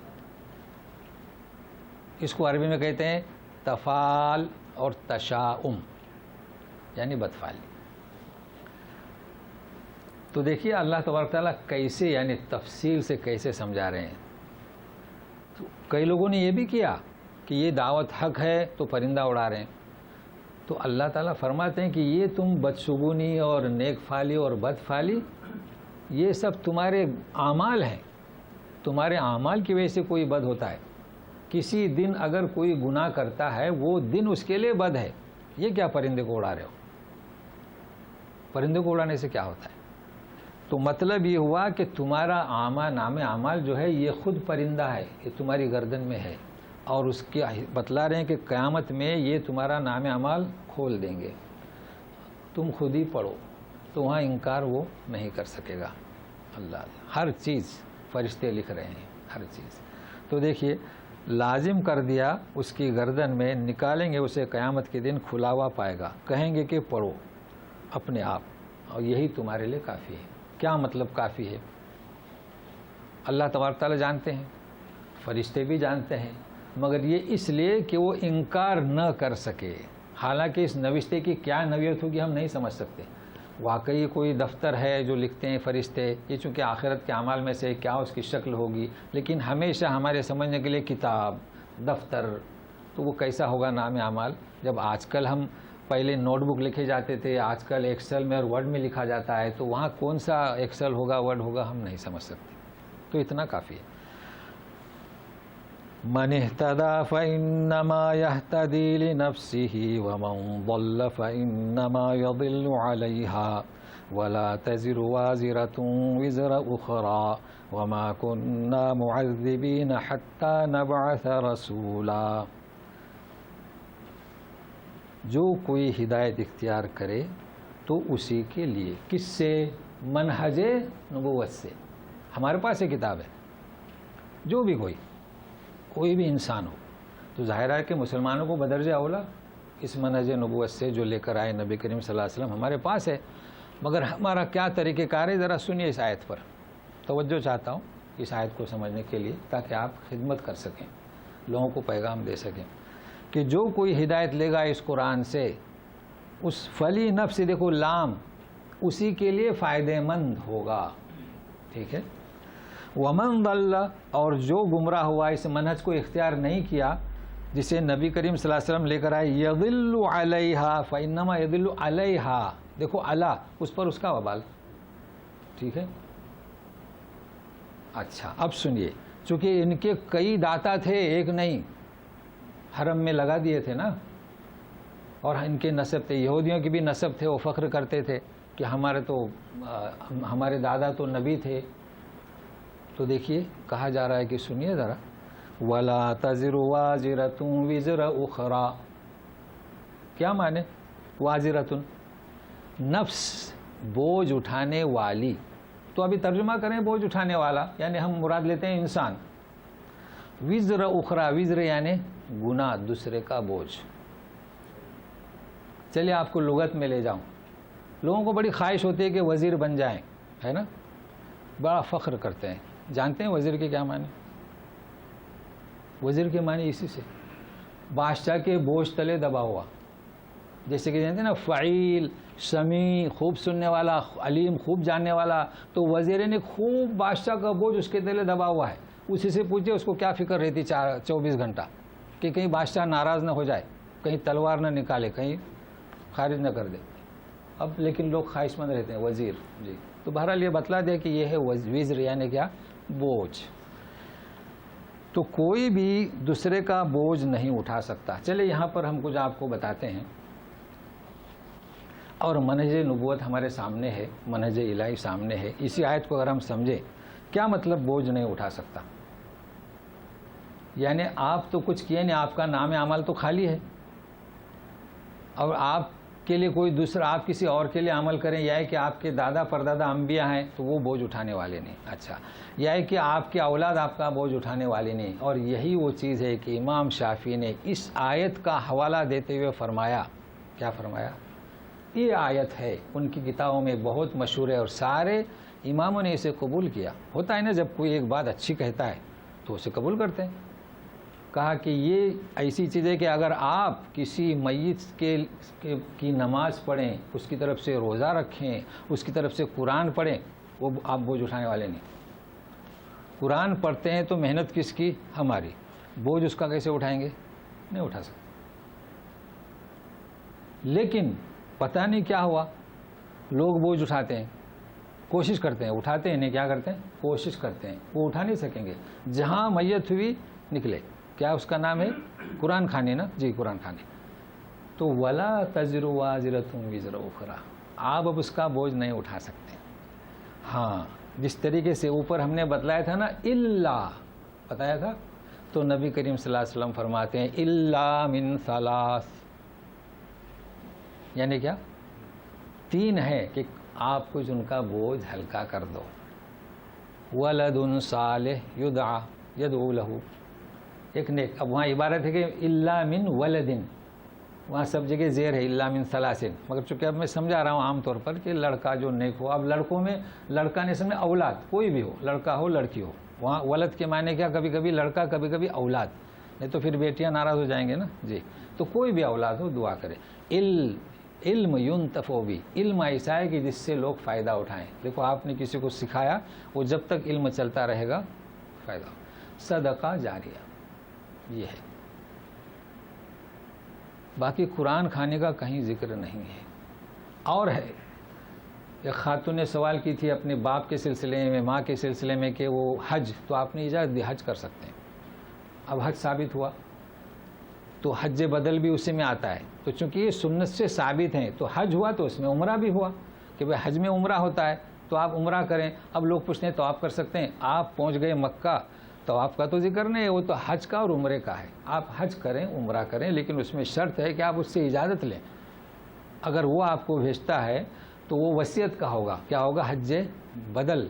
اس کو عربی میں کہتے ہیں تفال اور تشاؤم، یعنی بدفعالی. تو دیکھیے اللہ تبارک تعالیٰ کیسے یعنی تفصیل سے کیسے سمجھا رہے ہیں. تو کئی لوگوں نے یہ بھی کیا کہ یہ دعوت حق ہے تو پرندہ اڑا رہے ہیں. تو اللہ تعالیٰ فرماتے ہیں کہ یہ تم بدشگونی اور نیک فعالی اور بدفعالی، یہ سب تمہارے اعمال ہیں. تمہارے اعمال کی وجہ سے کوئی بد ہوتا ہے. کسی دن اگر کوئی گناہ کرتا ہے وہ دن اس کے لیے بد ہے. یہ کیا پرندے کو اڑا رہے ہو؟ پرندے کو اڑانے سے کیا ہوتا ہے؟ تو مطلب یہ ہوا کہ تمہارا نام اعمال جو ہے یہ خود پرندہ ہے، یہ تمہاری گردن میں ہے، اور اس کے بتلا رہے ہیں کہ قیامت میں یہ تمہارا نام اعمال کھول دیں گے. تم خود ہی پڑھو، تو وہاں انکار وہ نہیں کر سکے گا. اللہ ہر چیز فرشتے لکھ رہے ہیں، ہر چیز. تو دیکھیے لازم کر دیا اس کی گردن میں، نکالیں گے اسے قیامت کے دن کھلا ہوا پائے گا. کہیں گے کہ پڑھو اپنے آپ، اور یہی تمہارے لیے کافی ہے. کیا مطلب کافی ہے؟ اللہ تبارک تعالیٰ جانتے ہیں، فرشتے بھی جانتے ہیں، مگر یہ اس لیے کہ وہ انکار نہ کر سکے. حالانکہ اس نوشتے کی کیا نوعیت ہوگی ہم نہیں سمجھ سکتے. واقعی کوئی دفتر ہے جو لکھتے ہیں فرشتے، یہ چونکہ آخرت کے اعمال میں سے کیا اس کی شکل ہوگی، لیکن ہمیشہ ہمارے سمجھنے کے لیے کتاب، دفتر، تو وہ کیسا ہوگا نام اعمال. جب آج کل ہم پہلے نوٹ بک لکھے جاتے تھے، آج کل ایکسل میں اور ورڈ میں لکھا جاتا ہے، تو وہاں کون سا ایکسل ہوگا ورڈ ہوگا ہم نہیں سمجھ سکتے، تو اتنا کافی ہے. من اہتدی فإنما یہتدی لنفسہ ومن ضل فإنما یضل علیہا ولا تزر وازرة وزر اخرى وما كنا معذبین حتى نبعث رسولا. جو کوئی ہدایت اختیار کرے تو اسی کے لیے، کس سے؟ منہج نبوت سے. ہمارے پاس یہ کتاب ہے، جو بھی کوئی بھی انسان ہو، تو ظاہر ہے کہ مسلمانوں کو بدرجہ اولا اس منہج نبوت سے جو لے کر آئے نبی کریم صلی اللہ علیہ وسلم ہمارے پاس ہے. مگر ہمارا کیا طریقہ کار ہے، ذرا سنیے اس آیت پر. توجہ چاہتا ہوں اس آیت کو سمجھنے کے لیے، تاکہ آپ خدمت کر سکیں، لوگوں کو پیغام دے سکیں کہ جو کوئی ہدایت لے گا اس قرآن سے، اس فلی نفس، دیکھو لام، اسی کے لیے فائدہ مند ہوگا. ٹھیک ہے. ومن ضل، اور جو گمراہ ہوا، اس منہج کو اختیار نہیں کیا جسے نبی کریم صلی اللہ علیہ وسلم لے کر آئے، یضل علیہا فانما یضل علیہا، دیکھو علی، اس پر اس کا وبال. ٹھیک ہے. اچھا اب سنیے، چونکہ ان کے کئی داتا تھے، ایک نہیں، حرم میں لگا دیے تھے نا، اور ان کے نسب تھے، یہودیوں کے بھی نسب تھے، وہ فخر کرتے تھے کہ ہمارے دادا تو نبی تھے. تو دیکھیے کہا جا رہا ہے کہ سنیے ذرا، وَلَا تَزِرُ وَازِرَةٌ وِزْرَ أُخْرَى. کیا معنی؟ وازرۃ، نفس بوجھ اٹھانے والی. تو ابھی ترجمہ کریں بوجھ اٹھانے والا، یعنی ہم مراد لیتے ہیں انسان. وزر اخرى، وزر یعنی گناہ، دوسرے کا بوجھ. چلیے آپ کو لغت میں لے جاؤں. لوگوں کو بڑی خواہش ہوتی ہے کہ وزیر بن جائیں، ہے نا، بڑا فخر کرتے ہیں. جانتے ہیں وزیر کے کیا معنی؟ وزیر کے معنی اسی سے بادشاہ کے بوجھ تلے دبا ہوا. جیسے کہ جانتے ہیں نا، فعیل، سمیع، خوب سننے والا، علیم، خوب جاننے والا. تو وزیر نے خوب بادشاہ کا بوجھ اس کے تلے دبا ہوا ہے. اسی سے پوچھے اس کو کیا فکر رہتی 24 گھنٹہ کہ کہیں بادشاہ ناراض نہ ہو جائے، کہیں تلوار نہ نکالے، کہیں خارج نہ کر دے. اب لیکن لوگ خواہش مند رہتے ہیں وزیر. جی تو بہرحال یہ بتلا دیا کہ یہ ہے وزر، یعنی کیا؟ بوجھ. تو کوئی بھی دوسرے کا بوجھ نہیں اٹھا سکتا. چلے یہاں پر ہم کچھ آپ کو بتاتے ہیں. اور منہج نبوت ہمارے سامنے ہے، منہج الہی سامنے ہے. اسی آیت کو اگر ہم سمجھیں، کیا مطلب بوجھ نہیں اٹھا سکتا؟ یعنی آپ تو کچھ کیے نہیں، آپ کا نام اعمال تو خالی ہے، اور آپ کے لیے کوئی دوسرا، آپ کسی اور کے لیے عمل کریں، یا ہے کہ آپ کے دادا پردادا انبیاء ہیں تو وہ بوجھ اٹھانے والے نہیں. اچھا، یا ہے کہ آپ کے اولاد آپ کا بوجھ اٹھانے والے نہیں. اور یہی وہ چیز ہے کہ امام شافعی نے اس آیت کا حوالہ دیتے ہوئے فرمایا، کیا فرمایا؟ یہ آیت ہے ان کی کتابوں میں بہت مشہور ہے، اور سارے اماموں نے اسے قبول کیا. ہوتا ہے نا جب کوئی ایک بات اچھی کہتا ہے تو اسے قبول کرتے ہیں. کہا کہ یہ ایسی چیز ہے کہ اگر آپ کسی میت کی نماز پڑھیں، اس کی طرف سے روزہ رکھیں، اس کی طرف سے قرآن پڑھیں، وہ آپ بوجھ اٹھانے والے نہیں. قرآن پڑھتے ہیں تو محنت کس کی؟ ہماری. بوجھ اس کا کیسے اٹھائیں گے؟ نہیں اٹھا سکتے. لیکن پتہ نہیں کیا ہوا، لوگ بوجھ اٹھاتے ہیں، کوشش کرتے ہیں، اٹھاتے ہیں نہیں، کیا کرتے ہیں؟ کوشش کرتے ہیں. وہ اٹھا نہیں سکیں گے. جہاں میت ہوئی نکلے، کیا اس کا نام ہے؟ قرآن خانی نا. جی قرآن خانی. تو ولا تزر وازرۃ وزر اخرى، آپ اب اس کا بوجھ نہیں اٹھا سکتے. ہاں، جس طریقے سے اوپر ہم نے بتلایا تھا نا، الا بتایا تھا، تو نبی کریم صلی اللہ علیہ وسلم فرماتے ہیں الا من ثلاث، یعنی کیا؟ 3 ہے کہ آپ کچھ ان کا بوجھ ہلکا کر دو. ولد صالح یدعو لہ، ایک نیک. اب وہاں عبارت ہے کہ الا من ولدن، وہاں سب جگہ زیر ہے الا من ثلاثن، مگر چونکہ اب میں سمجھا رہا ہوں عام طور پر کہ لڑکا جو نیک ہو. اب لڑکوں میں لڑکا نہیں سمجھے، اولاد کوئی بھی ہو، لڑکا ہو لڑکی ہو. وہاں ولد کے معنی کیا؟ کبھی کبھی لڑکا، کبھی کبھی اولاد، نہیں تو پھر بیٹیاں ناراض ہو جائیں گے نا. جی تو کوئی بھی اولاد ہو دعا کرے. علم ينتفع بھی، علم ایسا ہے کہ جس سے لوگ فائدہ اٹھائیں. دیکھو آپ نے کسی کو سکھایا، وہ جب تک علم چلتا رہے گا فائدہ ہو. صدقہ جاریہ یہ ہے. باقی قرآن کھانے کا کہیں ذکر نہیں ہے۔ اور ہے، ایک خاتون نے سوال کی تھی اپنے باپ کے سلسلے میں، ماں کے سلسلے میں کہ وہ حج، تو آپ نے اجازت دی حج کر سکتے ہیں۔ اب حج ثابت ہوا تو حج بدل بھی اسی میں آتا ہے، تو چونکہ یہ سنت سے ثابت ہیں تو حج ہوا تو اس میں عمرہ بھی ہوا کہ بھائی حج میں عمرہ ہوتا ہے تو آپ عمرہ کریں۔ اب لوگ پوچھتے ہیں تو آپ کر سکتے ہیں، آپ پہنچ گئے مکہ تو آپ کا تو ذکر نہیں ہے، وہ تو حج کا اور عمرے کا ہے۔ آپ حج کریں، عمرہ کریں، لیکن اس میں شرط ہے کہ آپ اس سے اجازت لیں۔ اگر وہ آپ کو بھیجتا ہے تو وہ وصیت کا ہوگا، کیا ہوگا؟ حج بدل۔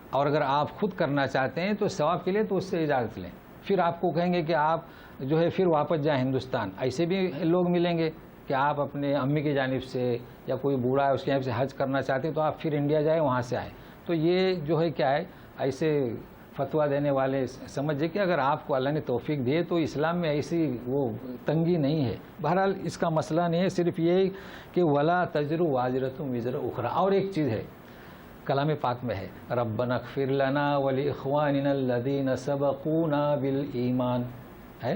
اور اگر آپ خود کرنا چاہتے ہیں تو ثواب کے لیے تو اس سے اجازت لیں، پھر آپ کو کہیں گے کہ آپ جو ہے پھر واپس جائیں ہندوستان۔ ایسے بھی لوگ ملیں گے کہ آپ اپنے امی کی جانب سے یا کوئی بوڑھا ہے اس کی جانب سے حج کرنا چاہتے ہیں تو آپ پھر انڈیا جائیں، وہاں سے آئیں۔ تو یہ جو ہے کیا ہے، ایسے فتویٰ دینے والے سمجھے کہ اگر آپ کو اللہ نے توفیق دی تو اسلام میں ایسی وہ تنگی نہیں ہے۔ بہرحال اس کا مسئلہ نہیں ہے، صرف یہ کہ ولا تزر وازرۃ وزر اخری۔ اور ایک چیز ہے کلام پاک میں ہے، ربنا اغفر لنا ولاخواننا الذین سبقونا بالایمان، ہے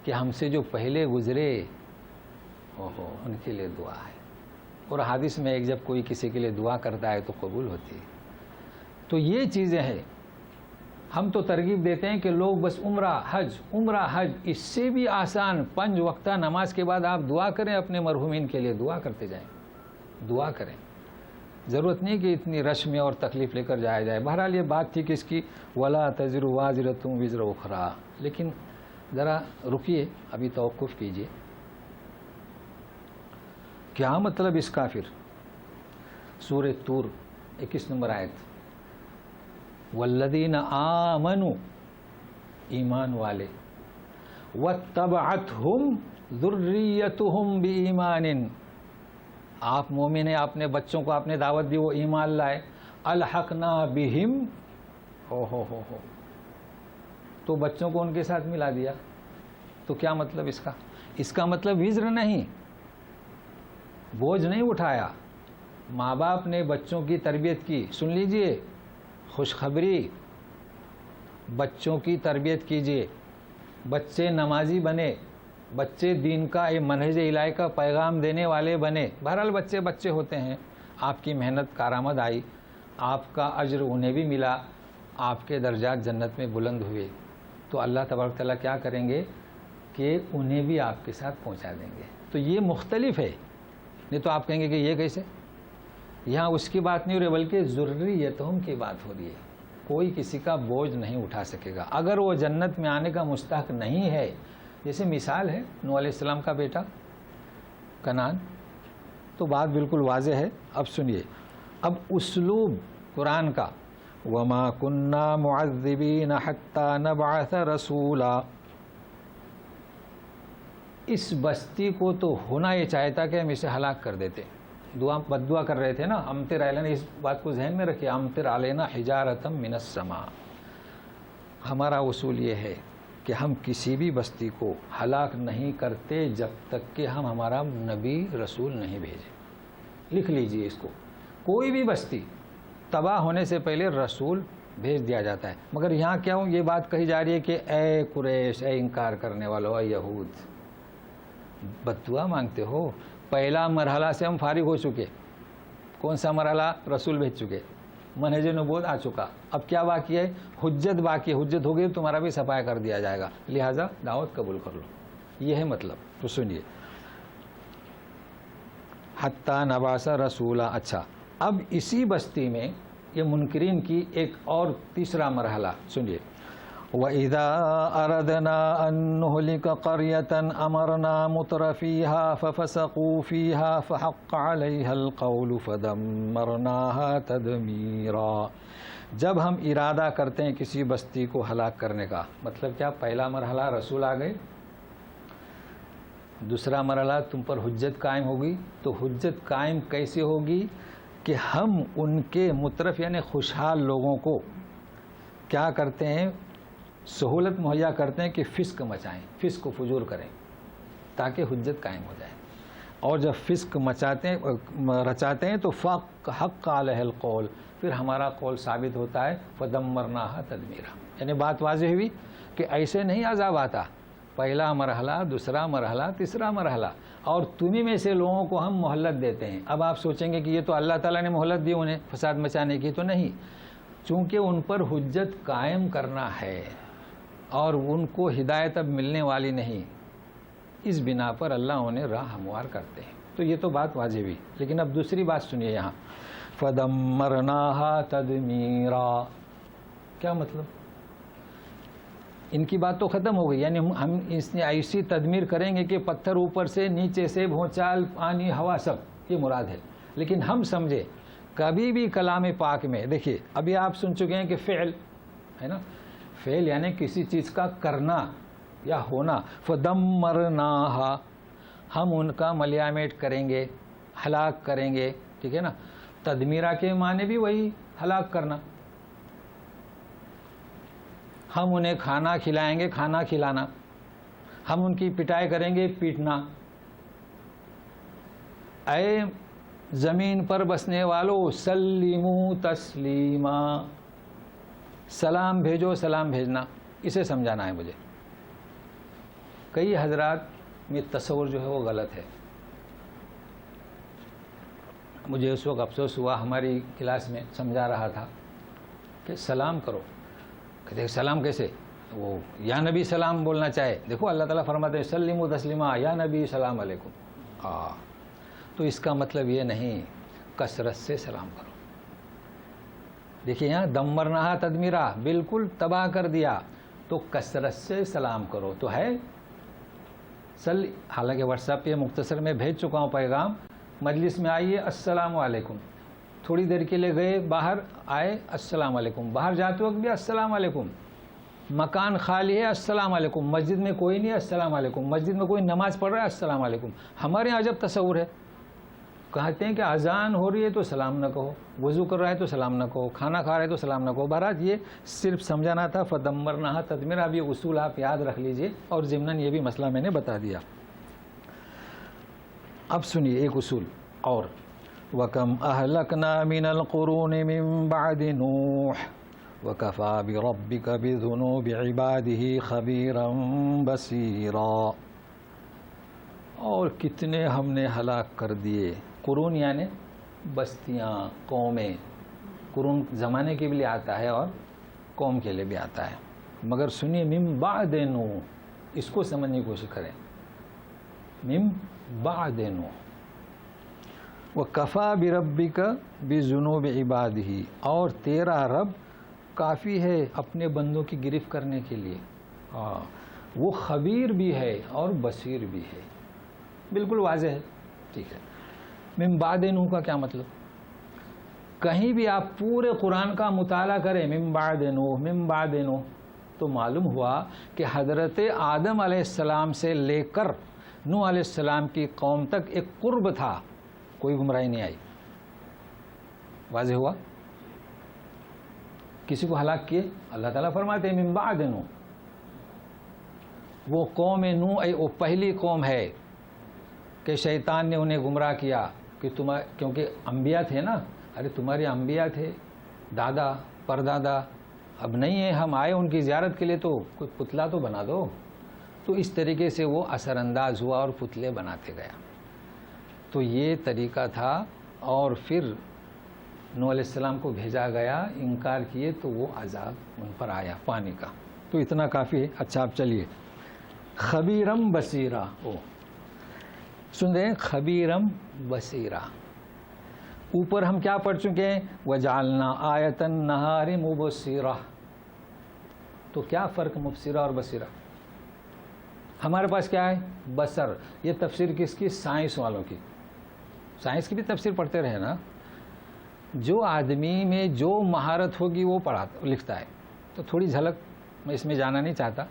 کہ ہم سے جو پہلے گزرے ان کے لیے دعا ہے۔ اور حدیث میں ایک جب کوئی کسی کے لیے دعا کرتا ہے تو قبول ہوتی ہے۔ تو یہ چیزیں ہیں، ہم تو ترغیب دیتے ہیں کہ لوگ بس عمرہ حج، اس سے بھی آسان 5 وقتہ نماز کے بعد آپ دعا کریں، اپنے مرحومین کے لیے دعا کرتے جائیں، دعا کریں۔ ضرورت نہیں کہ اتنی رش میں اور تکلیف لے کر جایا جائے۔ بہرحال یہ بات تھی کہ اس کی ولا تزر وازرۃ وزر اخری، لیکن ذرا رکیے، ابھی توقف کیجیے۔ کیا مطلب اس کا؟ پھر سورہ طور 21 نمبر آیت، والذین آمنوا، ایمان والے، واتبعتہم ذریتہم بایمان، آپ مومن ہیں، آپ نے بچوں کو آپ نے دعوت دی، وہ ایمان لائے، الحقنا بہم، ہو تو بچوں کو ان کے ساتھ ملا دیا۔ تو کیا مطلب اس کا؟ اس کا مطلب وزر نہیں، بوجھ نہیں اٹھایا۔ ماں باپ نے بچوں کی تربیت کی، سن لیجئے خوشخبری، بچوں کی تربیت کیجئے، بچے نمازی بنے، بچے دین کا منہج الہی کا پیغام دینے والے بنے۔ بہرحال بچے ہوتے ہیں، آپ کی محنت کارآمد آئی، آپ کا اجر انہیں بھی ملا، آپ کے درجات جنت میں بلند ہوئے، تو اللہ تبارک تعالیٰ کیا کریں گے کہ انہیں بھی آپ کے ساتھ پہنچا دیں گے۔ تو یہ مختلف ہے، نہیں تو آپ کہیں گے کہ یہ کیسے؟ یہاں اس کی بات نہیں ہو رہی بلکہ ذریتہم کی بات ہو رہی ہے۔ کوئی کسی کا بوجھ نہیں اٹھا سکے گا اگر وہ جنت میں آنے کا مستحق نہیں ہے۔ جیسے مثال ہے نوح علیہ السلام کا بیٹا کنعان، تو بات بالکل واضح ہے۔ اب سنیے، اب اسلوب قرآن کا، وَمَا كُنَّا مُعَذِّبِينَ حَتَّى نَبْعَثَ رَسُولًا، اس بستی کو تو ہونا یہ چاہتا کہ ہم اسے ہلاک کر دیتے۔ بد دعا کر رہے تھے نا، امطر علینا، اس بات کو ذہن میں رکھیے، امطر علینا حجارۃ من السماء۔ ہمارا اصول یہ ہے کہ ہم کسی بھی بستی کو ہلاک نہیں کرتے جب تک کہ ہم ہمارا نبی رسول نہیں بھیجیں۔ لکھ لیجئے اس کو، کوئی بھی بستی تباہ ہونے سے پہلے رسول بھیج دیا جاتا ہے۔ مگر یہاں کیا یہ بات کہی جا رہی ہے کہ اے قریش، اے انکار کرنے والو، اے یہود، بد دعا مانگتے ہو؟ پہلا مرحلہ سے ہم فارغ ہو چکے۔ کون سا مرحلہ؟ رسول بھیج چکے، منہج نبوت آ چکا۔ اب کیا باقی ہے؟ حجت باقی ہے۔ حجت ہو گئی تو تمہارا بھی صفایا کر دیا جائے گا، لہٰذا دعوت قبول کر لو۔ یہ ہے مطلب۔ تو سنیے، حتی نبعث رسولا۔ اچھا، اب اسی بستی میں یہ منکرین کی ایک اور تیسرا مرحلہ سنیے، وَإِذَا أَرَدْنَا أَن نُهْلِكَ قَرْيَةً أَمَرْنَا مُتْرَفِيهَا فَفَسَقُوا فِيهَا فَحَقَّ عَلَيْهَا الْقَوْلُ فَدَمَّرْنَاهَا تَدْمِيرًا۔ جب ہم ارادہ کرتے ہیں کسی بستی کو ہلاک کرنے کا، مطلب کیا؟ پہلا مرحلہ رسول آ گئے، دوسرا مرحلہ تم پر حجت قائم ہوگی۔ تو حجت قائم کیسے ہوگی؟ کہ ہم ان کے مترف یعنی خوشحال لوگوں کو کیا کرتے ہیں؟ سہولت مہیا کرتے ہیں کہ فسق مچائیں، فسق و فجور کریں تاکہ حجت قائم ہو جائے۔ اور جب فسق رچاتے ہیں تو حق علیہ القول، پھر ہمارا قول ثابت ہوتا ہے، فدمرناها تدمیرا۔ یعنی بات واضح ہوئی کہ ایسے نہیں عذاب آتا پہلا مرحلہ، دوسرا مرحلہ، تیسرا مرحلہ، اور تمہیں میں سے لوگوں کو ہم مہلت دیتے ہیں۔ اب آپ سوچیں گے کہ یہ تو اللہ تعالیٰ نے مہلت دی انہیں فساد مچانے کی، تو نہیں، چونکہ ان پر حجت قائم کرنا ہے اور ان کو ہدایت اب ملنے والی نہیں، اس بنا پر اللہ انہیں راہ ہموار کرتے ہیں۔ تو یہ تو بات واضح ہوئی، لیکن اب دوسری بات سنیے یہاں، فَدَمَّرْنَاهَا تَدْمِيرًا، کیا مطلب؟ ان کی بات تو ختم ہو گئی، یعنی ہم اس نے ایسی تدمیر کریں گے کہ پتھر اوپر سے نیچے سے بھونچال، پانی، ہوا، سب یہ مراد ہے۔ لیکن ہم سمجھے کبھی بھی کلام پاک میں دیکھیے، ابھی آپ سن چکے ہیں کہ فعل ہے نا، فعل یعنی کسی چیز کا کرنا یا ہونا، فَدَمَّرْنَاهَا، ہم ان کا ملیامیٹ کریں گے، ہلاک کریں گے، ٹھیک ہے نا۔ تدمیرہ کے معنی بھی وہی ہلاک کرنا، ہم انہیں کھانا کھلائیں گے، کھانا کھلانا، ہم ان کی پٹائی کریں گے، پیٹنا۔ اے زمین پر بسنے والو سلیمو تسلیما، سلام بھیجو، سلام بھیجنا، اسے سمجھانا ہے مجھے۔ کئی حضرات میں تصور جو ہے وہ غلط ہے۔ مجھے اس وقت افسوس ہوا، ہماری کلاس میں سمجھا رہا تھا کہ سلام کرو، کہتے سلام کیسے؟ وہ یا نبی سلام بولنا چاہے، دیکھو اللہ تعالیٰ فرماتے ہیں سلیمو تسلیما، یا نبی سلام علیکم۔ تو اس کا مطلب یہ نہیں، کثرت سے سلام کرو۔ دیکھیے یہاں دمرناہا تدمیرا، بالکل تباہ کر دیا، تو کثرت سے سلام کرو تو ہے۔ حالانکہ واٹس ایپ پہ مختصر میں بھیج چکا ہوں پیغام، مجلس میں آئیے السلام علیکم، تھوڑی دیر کے لیے گئے باہر، آئے السلام علیکم، باہر جاتے وقت بھی السلام علیکم، مکان خالی ہے السلام علیکم، مسجد میں کوئی نہیں السلام علیکم، مسجد میں کوئی نماز پڑھ رہا ہے السلام علیکم۔ ہمارے یہاں عجب تصور ہے، کہتے ہیں کہ اذان ہو رہی ہے تو سلام نہ کہو، وضو کر رہا ہے تو سلام نہ کہو، کھانا کھا رہا ہے تو سلام نہ کہو۔ بہرحال یہ صرف سمجھانا تھا، فدمرناہا تدمیرا۔ اب یہ اصول آپ یاد رکھ لیجئے، اور ضمناً یہ بھی مسئلہ میں نے بتا دیا۔ اب سنیے ایک اصول اور، وَكَمْ أَهْلَكْنَا مِنَ الْقُرُونِ مِن بَعْدِ نُوحٍ وَكَفَى بِرَبِّكَ بِذُنُوبِ عِبَادِهِ خَبِيرًا بَصِيرًا، اور کتنے ہم نے ہلاک کر دیے۔ قرون یعنی بستیاں، قومیں، قرون زمانے کے لیے آتا ہے اور قوم کے لیے بھی آتا ہے، مگر سنیے من بعد نوح، اس کو سمجھنے کی کوشش کریں، من بعد نوح۔ وَكَفَى بِرَبِّكَ بِذُنُوبِ عِبَادِهِ، اور تیرا رب کافی ہے اپنے بندوں کی گرفت کرنے کے لیے، وہ خبیر بھی ہے اور بصیر بھی ہے، بالکل واضح ہے، ٹھیک ہے۔ من بعد نوح کا کیا مطلب؟ کہیں بھی آپ پورے قرآن کا مطالعہ کریں من بعد نوح، من بعد نوح، تو معلوم ہوا کہ حضرت آدم علیہ السلام سے لے کر نوح علیہ السلام کی قوم تک ایک قرب تھا، کوئی گمراہی نہیں آئی۔ واضح ہوا؟ کسی کو ہلاک کیے؟ اللہ تعالیٰ فرماتے ہیں من بعد نوح، وہ قوم نوح وہ پہلی قوم ہے کہ شیطان نے انہیں گمراہ کیا، کہ کیونکہ انبیاء تھے نا، ارے تمہارے انبیاء تھے، دادا پردادا، اب نہیں ہے، ہم آئے ان کی زیارت کے لیے تو کوئی پتلا تو بنا دو۔ تو اس طریقے سے وہ اثر انداز ہوا اور پتلے بناتے گیا۔ تو یہ طریقہ تھا، اور پھر نوح علیہ السلام کو بھیجا گیا، انکار کیے تو وہ عذاب ان پر آیا پانی کا۔ تو اتنا کافی ہے۔ اچھا آپ چلیے، خبیرم بصیرا، سن رہے ہیں، خبیرم بصیرا۔ اوپر ہم کیا پڑھ چکے ہیں؟ وَجَعَلْنَا آیَةَ النَّهَارِ مُبْصِرَةً۔ تو کیا فرق مبصرہ اور بصیرہ؟ ہمارے پاس کیا ہے؟ بصر۔ یہ تفسیر کس کی؟ سائنس والوں کی۔ سائنس کی بھی تفسیر پڑھتے رہے نا۔ جو آدمی میں جو مہارت ہوگی وہ لکھتا ہے۔ تو تھوڑی جھلک، میں اس میں جانا نہیں چاہتا،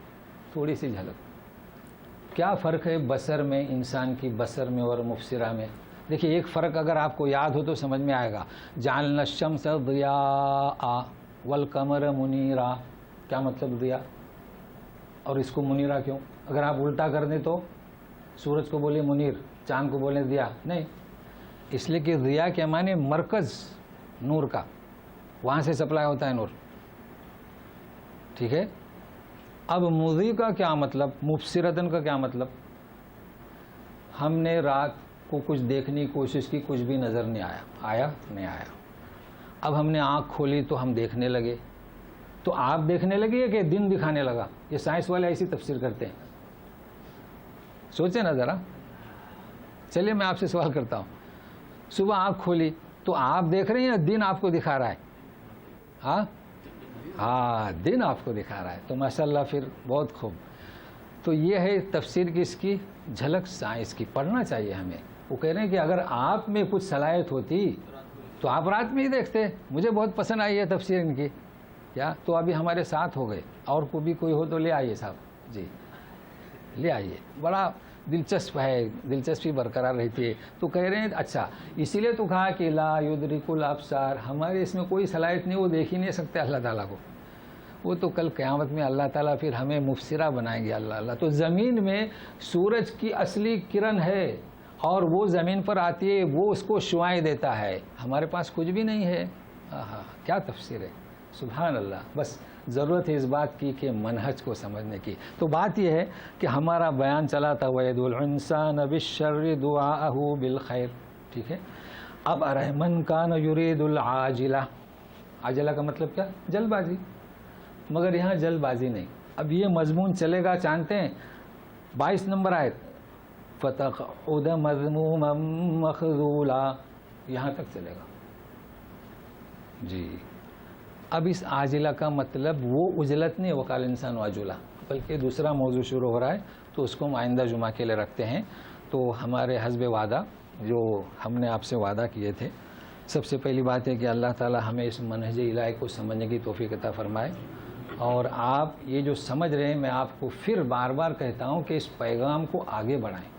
تھوڑی سی جھلک۔ کیا فرق ہے بصر میں، انسان کی بصر میں اور مبصرہ میں؟ دیکھیے ایک فرق اگر آپ کو یاد ہو تو سمجھ میں آئے گا۔ جعلنا الشمس ضیاء والقمر منیرا، کیا مطلب ضیاء؟ اور اس کو منیرا کیوں؟ اگر آپ الٹا کر دیں تو سورج کو بولے منیر، چاند کو بولے ضیاء، نہیں، اس لیے کہ ضیاء کے معنی مرکز نور کا، وہاں سے سپلائی ہوتا ہے نور، ٹھیک ہے؟ اب مضی کا کیا مطلب، مبصرتن کا کیا مطلب؟ ہم نے رات کو کچھ دیکھنے کی کوشش کی، کچھ بھی نظر نہیں آیا، آیا نہیں آیا۔ اب ہم نے آنکھ کھولی تو ہم دیکھنے لگے، تو آپ دیکھنے لگے یا کہ دن دکھانے لگا؟ یہ سائنس والے ایسی تفسیر کرتے ہیں، سوچیں نا ذرا۔ چلیے میں آپ سے سوال کرتا ہوں، صبح آنکھ کھولی تو آپ دیکھ رہے ہیں یا دن آپ کو دکھا رہا ہے؟ ہاں دن آپ کو دکھا رہا ہے، تو ماشاءاللہ پھر بہت خوب۔ تو یہ ہے تفسیر کس کی؟ جھلک سائنس کی، پڑھنا چاہیے ہمیں۔ وہ کہہ رہے ہیں کہ اگر آپ میں کچھ صلاحیت ہوتی تو آپ رات میں ہی دیکھتے۔ مجھے بہت پسند آئی ہے تفسیر ان کی، کیا تو ابھی ہمارے ساتھ ہو گئے، اور کو بھی کوئی ہو تو لے آئیے صاحب جی، لے آئیے، بڑا دلچسپ ہے، دلچسپی برقرار رہتی ہے۔ تو کہہ رہے ہیں اچھا اسی لیے تو کہا کہ لا یدرک الابصار، ہمارے اس میں کوئی صلاحیت نہیں، وہ دیکھ ہی نہیں سکتے اللہ تعالیٰ کو، وہ تو کل قیامت میں اللہ تعالیٰ پھر ہمیں مبصرہ بنائیں گے اللہ۔ تو زمین میں سورج کی اصلی کرن ہے اور وہ زمین پر آتی ہے، وہ اس کو شعاعیں دیتا ہے، ہمارے پاس کچھ بھی نہیں ہے۔ کیا تفسیر ہے، سبحان اللہ۔ بس ضرورت ہے اس بات کی کہ منہج کو سمجھنے کی۔ تو بات یہ ہے کہ ہمارا بیان چلا تھا وَيَدْعُ الْإِنسَانَ بِالشَّرِّ دُعَاءَهُ بِالْخَيْرِ، ٹھیک ہے۔ اب مَنْ كَانَ يُرِيدُ الْعَاجِلَةَ، عاجلہ کا مطلب کیا؟ جلد بازی، مگر یہاں جلد بازی نہیں۔ اب یہ مضمون چلے گا، جانتے ہیں 22 نمبر آیت فَتَقْعُدَ مَذْمُومًا مَخْذُولًا، یہاں تک چلے گا جی۔ اب اس عاجلہ کا مطلب وہ عجلت نہیں، وقال انسان عجولہ، بلکہ دوسرا موضوع شروع ہو رہا ہے، تو اس کو ہم آئندہ جمعہ کے لیے رکھتے ہیں۔ تو ہمارے حسب وعدہ جو ہم نے آپ سے وعدہ کیے تھے، سب سے پہلی بات ہے کہ اللہ تعالی ہمیں اس منہج الہی کو سمجھنے کی توفیق عطا فرمائے، اور آپ یہ جو سمجھ رہے ہیں، میں آپ کو پھر بار بار کہتا ہوں کہ اس پیغام کو آگے بڑھائیں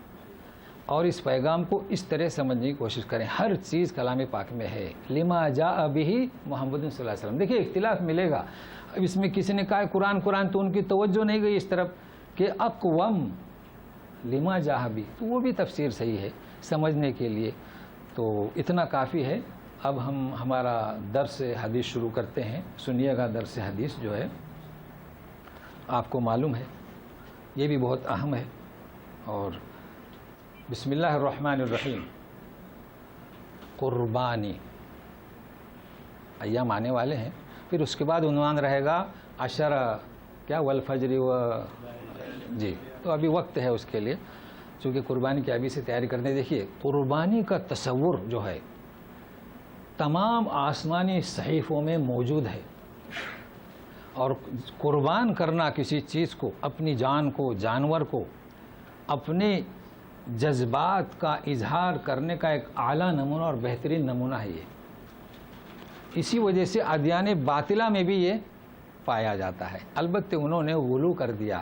اور اس پیغام کو اس طرح سمجھنے کی کوشش کریں۔ ہر چیز کلام پاک میں ہے، لما جاء بہ محمد صلی اللہ علیہ وسلم۔ دیکھیے اختلاف ملے گا، اب اس میں کسی نے کہا قرآن تو ان کی توجہ نہیں گئی اس طرف کہ اقوم لما جاء بہ، تو وہ بھی تفسیر صحیح ہے سمجھنے کے لیے۔ تو اتنا کافی ہے۔ اب ہم ہمارا درس حدیث شروع کرتے ہیں۔ سنیے گا درس حدیث جو ہے، آپ کو معلوم ہے یہ بھی بہت اہم ہے۔ اور بسم اللہ الرحمن الرحیم، قربانی ایام آنے والے ہیں، پھر اس کے بعد عنوان رہے گا عشرہ کیا والفجر جی، تو ابھی وقت ہے اس کے لیے، چونکہ قربانی کی ابھی سے تیاری کرنے۔ دیکھیے قربانی کا تصور جو ہے تمام آسمانی صحیفوں میں موجود ہے، اور قربان کرنا کسی چیز کو، اپنی جان کو، جانور کو، اپنے جذبات کا اظہار کرنے کا ایک اعلیٰ نمونہ اور بہترین نمونہ ہے یہ۔ اسی وجہ سے ادیان باطلہ میں بھی یہ پایا جاتا ہے۔ البتہ انہوں نے غلو کر دیا،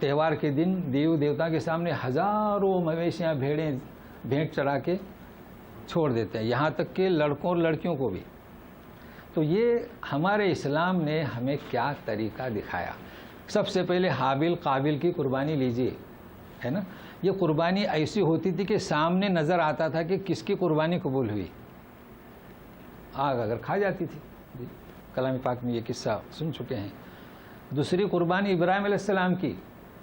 تہوار کے دن دیو دیوتا کے سامنے ہزاروں مویشیاں، بھیڑیں بھینٹ چڑھا کے چھوڑ دیتے ہیں، یہاں تک کہ لڑکوں اور لڑکیوں کو بھی۔ تو یہ ہمارے اسلام نے ہمیں کیا طریقہ دکھایا۔ سب سے پہلے حابیل قابل کی قربانی لیجئے، ہے نا۔ یہ قربانی ایسی ہوتی تھی کہ سامنے نظر آتا تھا کہ کس کی قربانی قبول ہوئی، آگ اگر کھا جاتی تھی جی، کلام پاک میں یہ قصہ سن چکے ہیں۔ دوسری قربانی ابراہیم علیہ السلام کی،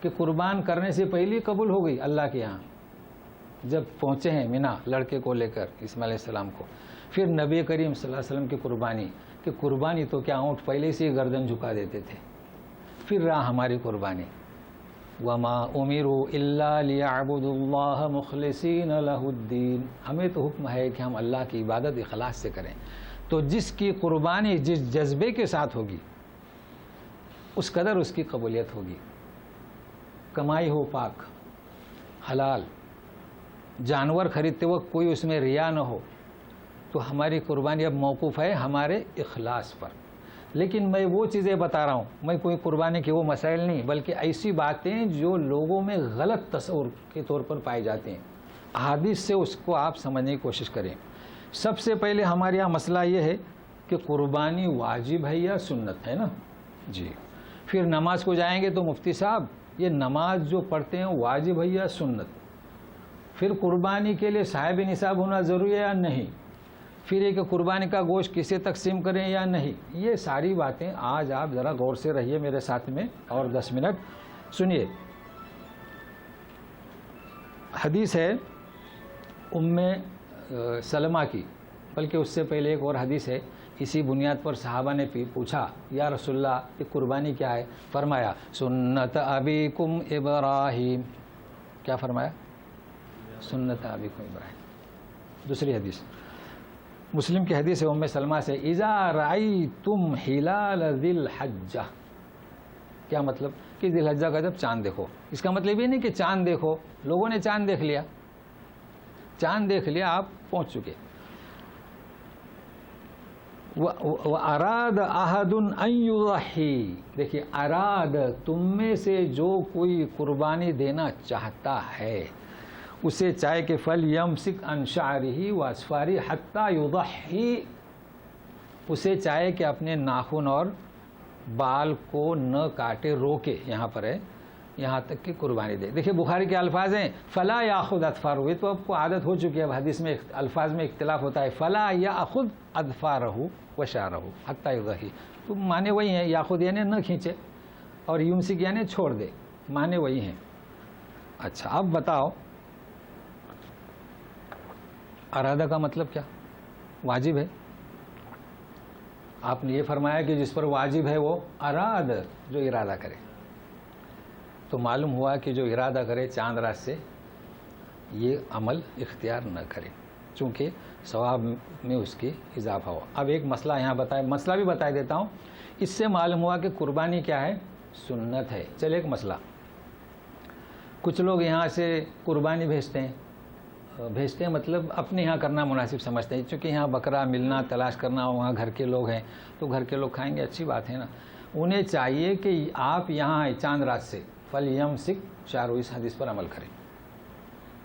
کہ قربان کرنے سے پہلے قبول ہو گئی اللہ کے ہاں، جب پہنچے ہیں مینا لڑکے کو لے کر اسماعیل علیہ السلام کو۔ پھر نبی کریم صلی اللہ علیہ وسلم کی قربانی، کہ قربانی تو کیا اونٹ پہلے سے گردن جھکا دیتے تھے۔ پھر رہا ہماری قربانی، وما امروا الا ليعبدوا الله مخلصين له الدين، ہمیں تو حکم ہے کہ ہم اللہ کی عبادت اخلاص سے کریں۔ تو جس کی قربانی جس جذبے کے ساتھ ہوگی اس قدر اس کی قبولیت ہوگی۔ کمائی ہو پاک حلال، جانور خریدتے وقت کوئی اس میں ریا نہ ہو، تو ہماری قربانی اب موقوف ہے ہمارے اخلاص پر۔ لیکن میں وہ چیزیں بتا رہا ہوں، میں کوئی قربانی کے وہ مسائل نہیں، بلکہ ایسی باتیں جو لوگوں میں غلط تصور کے طور پر پائے جاتے ہیں، احادیث سے اس کو آپ سمجھنے کی کوشش کریں۔ سب سے پہلے ہمارے یہاں مسئلہ یہ ہے کہ قربانی واجب ہے یا سنت ہے نا جی۔ پھر نماز کو جائیں گے تو مفتی صاحب یہ نماز جو پڑھتے ہیں واجب ہے یا سنت؟ پھر قربانی کے لیے صاحب نصاب ہونا ضروری ہے یا نہیں؟ پھر یہ کہ قربانی کا گوشت کسے تقسیم کریں یا نہیں، یہ ساری باتیں آج آپ ذرا غور سے رہیے میرے ساتھ میں اور 10 منٹ سنیے۔ حدیث ہے ام سلمہ کی، بلکہ اس سے پہلے ایک اور حدیث ہے، اسی بنیاد پر صحابہ نے پوچھا یا رسول اللہ یہ قربانی کیا ہے؟ فرمایا سنت ابیکم ابراہیم۔ کیا فرمایا؟ سنت ابیکم ابراہیم۔ دوسری حدیث مسلم کی حدیث ہے ام سلمہ سے، اذا رأیتم ہلال ذی الحجہ۔ کیا مطلب؟ کہ ذی الحجہ کا جب چاند دیکھو، اس کا مطلب یہ نہیں کہ چاند دیکھو، لوگوں نے چاند دیکھ لیا، چاند دیکھ لیا، آپ پہنچ چکے۔ وَأَرَادَ أَحَدٌ أَن يُضَحِّي، دیکھیے اراد، تم میں سے جو کوئی قربانی دینا چاہتا ہے اسے چاہے کہ فَلْيَمْسِكْ عَنْ شَعْرِهِ وَأَظْفَارِهِ حَتَّى يُضَحِّي، اسے چاہے کہ اپنے ناخن اور بال کو نہ کاٹے، روکے، یہاں پر ہے یہاں تک کہ قربانی دے۔ دیکھیے بخاری کے الفاظ ہیں فَلَا يَأْخُذْ أَظْفَارَهُ، یہ تو آپ کو عادت ہو چکی ہے، اب حدیث میں الفاظ میں اختلاف ہوتا ہے، فَلَا يَأْخُذْ أَظْفَارَهُ وَشَعْرَهُ حَتَّى يُضَحِّي، تو معنی وہی ہیں، یاخذ یعنی نہ کھینچے اور یمسک یعنی چھوڑ دے، معنی وہی ہیں۔ اچھا اب بتاؤ ارادہ کا مطلب کیا؟ واجب ہے۔ آپ نے یہ فرمایا کہ جس پر واجب ہے وہ اراد، جو ارادہ کرے، تو معلوم ہوا کہ جو ارادہ کرے چاند رات سے یہ عمل اختیار نہ کرے، چونکہ ثواب میں اس کی اضافہ ہو۔ اب ایک مسئلہ یہاں مسئلہ بھی بتا دیتا ہوں، اس سے معلوم ہوا کہ قربانی کیا ہے؟ سنت ہے۔ چل ایک مسئلہ، کچھ لوگ یہاں سے قربانی بھیجتے ہیں مطلب اپنے یہاں کرنا مناسب سمجھتے ہیں، چونکہ یہاں بکرا ملنا تلاش کرنا، وہاں گھر کے لوگ ہیں تو گھر کے لوگ کھائیں گے، اچھی بات ہے نا۔ انہیں چاہیے کہ آپ یہاں آئے چاند رات سے، فَلْيَمْسِكْ شَعْرَهُ، اس حدیث پر عمل کریں،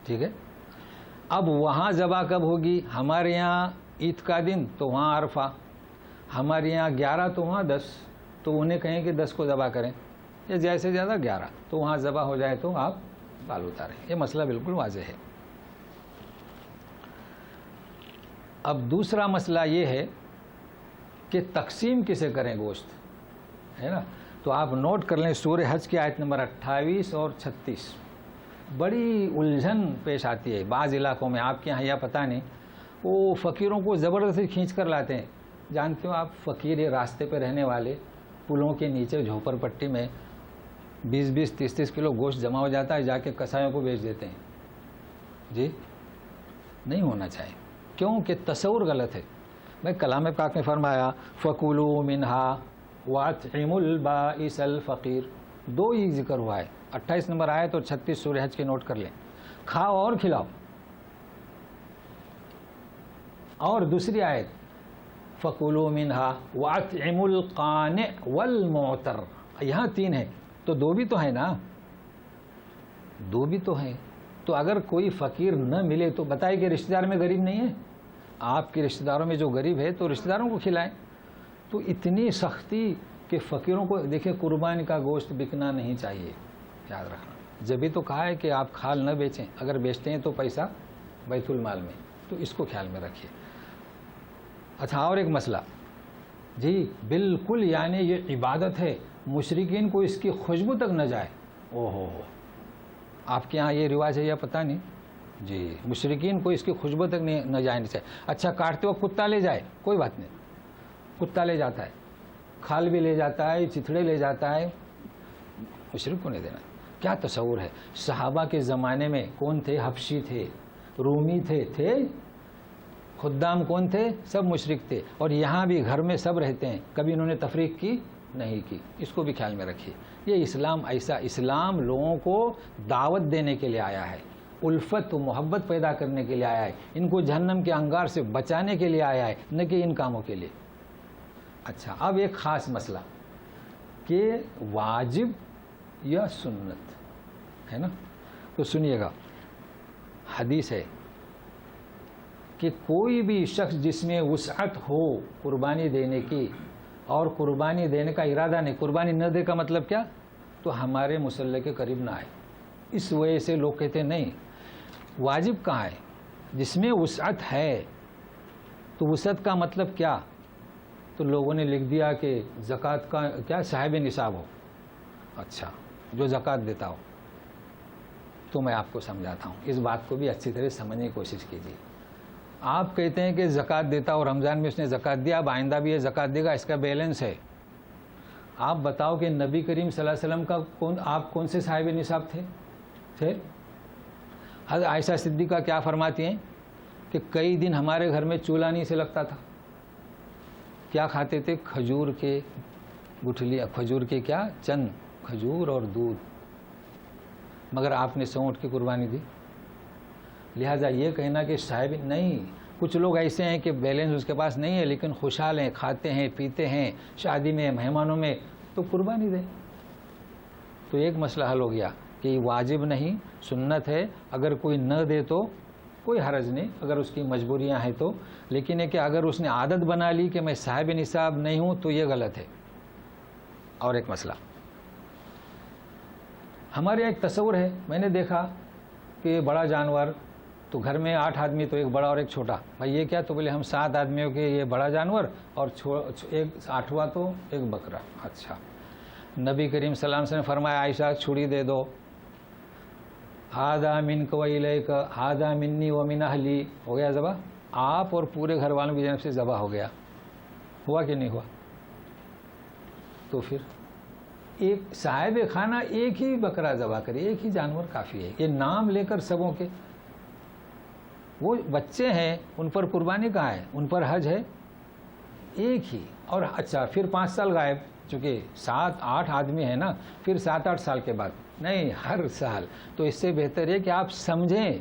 ٹھیک ہے۔ اب وہاں ذبح کب ہوگی؟ ہمارے یہاں عید کا دن تو وہاں عرفہ، ہمارے یہاں 11 تو وہاں 10، تو انہیں کہیں کہ 10 کو ذبح کریں، یا زیادہ سے زیادہ 11، تو وہاں ذبح ہو جائے تو آپ بال اتاریں۔ یہ مسئلہ بالکل واضح ہے۔ اب دوسرا مسئلہ یہ ہے کہ تقسیم کسے کریں گوشت، ہے نا؟ تو آپ نوٹ کر لیں سورہ حج کی آیت نمبر 28 اور 36، بڑی الجھن پیش آتی ہے بعض علاقوں میں، آپ کے یہاں یا پتہ نہیں، وہ فقیروں کو زبردستی کھینچ کر لاتے ہیں۔ جانتے ہو آپ فقیر یہ راستے پہ رہنے والے، پلوں کے نیچے جھوپڑ پٹی میں 20-20 30-30 کلو گوشت جمع ہو جاتا ہے، جا کے کسائیوں کو بیچ دیتے ہیں۔ جی نہیں ہونا چاہیے، کیوں کہ تصور غلط ہے۔ میں کلام پاک میں فرمایا فَكُلُوا مِنْهَا وَأَطْعِمُوا الْبَائِسَ الْفَقِيرَ، دو ہی ذکر ہوا ہے، 28 نمبر آیت اور 36 سورہ حج کے نوٹ کر لیں، کھاؤ اور کھلاؤ۔ اور دوسری آیت فَكُلُوا مِنْهَا وَأَطْعِمُوا الْقَانِعَ وَالْمُعْتَرَّ، یہاں 3 ہیں تو 2 بھی تو ہیں نا، 2 بھی تو ہیں۔ تو اگر کوئی فقیر نہ ملے تو بتائے کہ رشتہ دار میں غریب نہیں ہے، آپ کے رشتہ داروں میں جو غریب ہے تو رشتہ داروں کو کھلائیں۔ تو اتنی سختی کہ فقیروں کو، دیکھیں قربانی کا گوشت بکنا نہیں چاہیے، یاد رکھنا۔ جبھی تو کہا ہے کہ آپ کھال نہ بیچیں، اگر بیچتے ہیں تو پیسہ بیت المال میں، تو اس کو خیال میں رکھیے۔ اچھا اور ایک مسئلہ، جی بالکل یعنی یہ عبادت ہے، مشرکین کو اس کی خوشبو تک نہ جائے۔ او ہو، آپ کے ہاں یہ رواج ہے یا پتہ نہیں؟ جی مشرکین کو اس کی خوشبو تک نہ جانی چاہیے۔ اچھا کاٹتے وقت کتا لے جائے، کوئی بات نہیں، کتا لے جاتا ہے، کھال بھی لے جاتا ہے، چتھڑے لے جاتا ہے، مشرک کو نہیں دینا۔ کیا تصور ہے؟ صحابہ کے زمانے میں کون تھے؟ حبشی تھے، رومی تھے، خدام کون تھے؟ سب مشرک تھے، اور یہاں بھی گھر میں سب رہتے ہیں، کبھی انہوں نے تفریق کی نہیں کی، اس کو بھی خیال میں رکھیے۔ یہ اسلام ایسا، اسلام لوگوں کو دعوت دینے کے لیے آیا ہے، الفت و محبت پیدا کرنے کے لیے آیا ہے، ان کو جہنم کے انگار سے بچانے کے لیے آیا ہے، نہ کہ ان کاموں کے لیے۔ اچھا اب ایک خاص مسئلہ کہ واجب یا سنت ہے نا، تو سنیے گا، حدیث ہے کہ کوئی بھی شخص جس میں وسعت ہو قربانی دینے کی، اور قربانی دینے کا ارادہ نہیں، قربانی نہ دے کا مطلب کیا؟ تو ہمارے مصلی کے قریب نہ آئے۔ اس وجہ سے لوگ کہتے ہیں نہیں، واجب کہاں ہے؟ جس میں وسعت ہے، تو وسعت کا مطلب کیا؟ تو لوگوں نے لکھ دیا کہ زکوٰۃ کا کیا صاحب نصاب ہو. اچھا، جو زکوٰۃ دیتا ہو. تو میں آپ کو سمجھاتا ہوں، اس بات کو بھی اچھی طرح سمجھنے کی کوشش کیجیے. آپ کہتے ہیں کہ زکوٰۃ دیتا اور رمضان میں اس نے زکوٰۃ دیا، اب آئندہ بھی یہ زکوٰۃ دے گا، اس کا بیلنس ہے. آپ بتاؤ کہ نبی کریم صلی اللہ علیہ وسلم کا آپ کون سے صاحب نصاب تھے؟ حضرت عائشہ صدیقہ کیا فرماتی ہیں کہ کئی دن ہمارے گھر میں چولہا نہیں سے لگتا تھا. کیا کھاتے تھے؟ کھجور کے گٹھلی، کھجور کے کیا چند کھجور اور دودھ، مگر آپ نے سونٹ کی قربانی دی. لہٰذا یہ کہنا کہ صاحب نہیں، کچھ لوگ ایسے ہیں کہ بیلنس اس کے پاس نہیں ہے لیکن خوشحال ہیں، کھاتے ہیں پیتے ہیں، شادی میں مہمانوں میں، تو قربانی دے. تو ایک مسئلہ حل ہو گیا کہ یہ واجب نہیں، سنت ہے. اگر کوئی نہ دے تو کوئی حرج نہیں، اگر اس کی مجبوریاں ہیں تو. لیکن ہے کہ اگر اس نے عادت بنا لی کہ میں صاحب نصاب نہیں ہوں تو یہ غلط ہے. اور ایک مسئلہ، ہمارے ایک تصور ہے، میں نے دیکھا کہ بڑا جانور تو گھر میں 8 آدمی تو ایک بڑا اور ایک چھوٹا. بھائی یہ کیا؟ تو بولے ہم 7 آدمیوں کے یہ بڑا جانور اور ایک 8واں تو ایک بکرا. اچھا، نبی کریم صلی اللہ علیہ وسلم نے فرمایا عائشہ چھڑی دے دو، ہاذا منک و الیک ہاذا منی و من اہلی، ہو گیا ذبح. آپ اور پورے گھر والوں کی جانب سے ذبح ہو گیا. ہوا کہ نہیں ہوا؟ تو پھر ایک صاحب خانہ ایک ہی بکرا ذبح کرے، ایک ہی جانور کافی ہے. یہ نام لے کر سبوں کے، وہ بچے ہیں ان پر قربانی کہاں ہے؟ ان پر حج ہے ایک ہی. اور اچھا پھر 5 سال غائب، چونکہ 7-8 آدمی ہیں نا، پھر 7-8 سال کے بعد نہیں، ہر سال. تو اس سے بہتر ہے کہ آپ سمجھیں.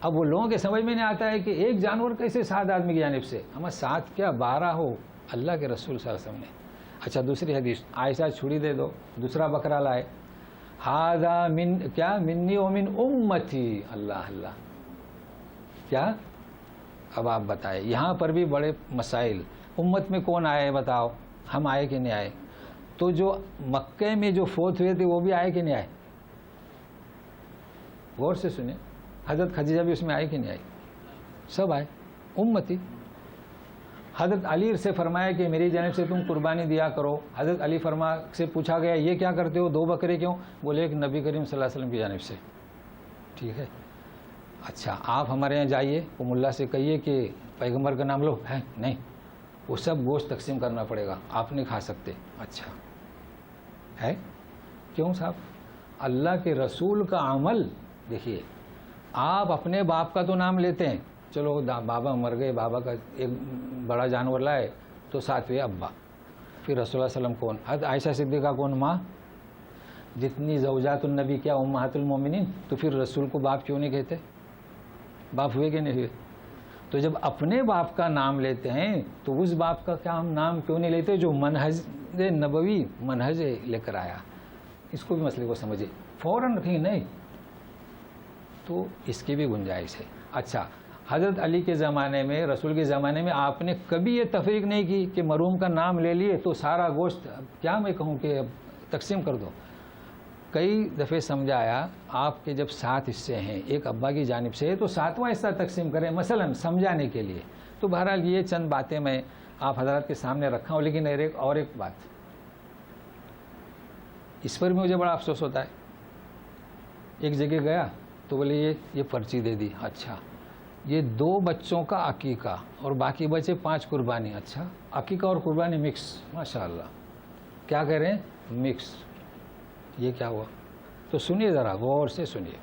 اب وہ لوگوں کے سمجھ میں نہیں آتا ہے کہ ایک جانور کیسے 7 آدمی کی جانب سے، ہمیں 7 کیا 12 ہو. اللہ کے رسول صلی اللہ علیہ وسلم نے. اچھا دوسری حدیث، عائشہ چھڑی دے دو، دوسرا بکرا لائے، ہاذا من کیا منی و من امتی. اللہ اللہ، کیا؟ اب آپ بتائیں، یہاں پر بھی بڑے مسائل. امت میں کون آئے بتاؤ؟ ہم آئے کہ نہیں آئے؟ تو جو مکے میں جو فوت ہوئے تھے وہ بھی آئے کہ نہیں آئے؟ غور سے سنیں، حضرت خدیجہ بھی اس میں آئے کہ نہیں آئے؟ سب آئے، امتی. حضرت علی سے فرمایا کہ میری جانب سے تم قربانی دیا کرو. حضرت علی سے پوچھا گیا یہ کیا کرتے ہو، 2 بکرے کیوں؟ بولے ایک نبی کریم صلی اللہ علیہ وسلم کی جانب سے. ٹھیک ہے. اچھا آپ ہمارے یہاں جائیے، وہ ملا سے کہیے کہ پیغمبر کا نام لو، ہے نہیں، وہ سب گوشت تقسیم کرنا پڑے گا، آپ نہیں کھا سکتے. اچھا ہے کیوں صاحب؟ اللہ کے رسول کا عمل دیکھیے. آپ اپنے باپ کا تو نام لیتے ہیں، چلو بابا مر گئے، بابا کا ایک بڑا جانور لائے تو 7ویں ابا. پھر رسول اللہ علیہ وسلم کون؟ حضرت عائشہ صدیقہ کون؟ ماں. جتنی زوجات النبی کیا امہات المومنین، تو پھر رسول کو باپ کیوں نہیں کہتے؟ باپ ہوئے کہ نہیں ہوئے؟ تو جب اپنے باپ کا نام لیتے ہیں تو اس باپ کا کیا ہم نام کیوں نہیں لیتے جو منہج نبوی منہج لے کر آیا؟ اس کو بھی مسئلے کو سمجھے، فوراً کہیں نہیں. تو اس کی بھی گنجائش ہے. اچھا حضرت علی کے زمانے میں، رسول کے زمانے میں آپ نے کبھی یہ تفریق نہیں کی کہ مرحوم کا نام لے لیے تو سارا گوشت کیا میں کہوں کہ اب تقسیم کر دو. کئی دفعے سمجھایا آپ کے جب 7 حصے ہیں، ایک ابا کی جانب سے تو 7واں حصہ تقسیم کریں مثلا سمجھانے کے لیے. تو بہرحال یہ چند باتیں میں آپ حضرات کے سامنے رکھا ہوں. لیکن اور ایک بات، اس پر بھی مجھے بڑا افسوس ہوتا ہے. ایک جگہ گیا تو بولے یہ پرچی دے دی. اچھا یہ 2 بچوں کا عقیقہ اور باقی بچے 5 قربانی. اچھا عقیقہ اور قربانی مکس، ماشاءاللہ. کیا کہہ رہے ہیں؟ مکس. یہ کیا ہوا؟ تو سنیے ذرا غور سے سنیے.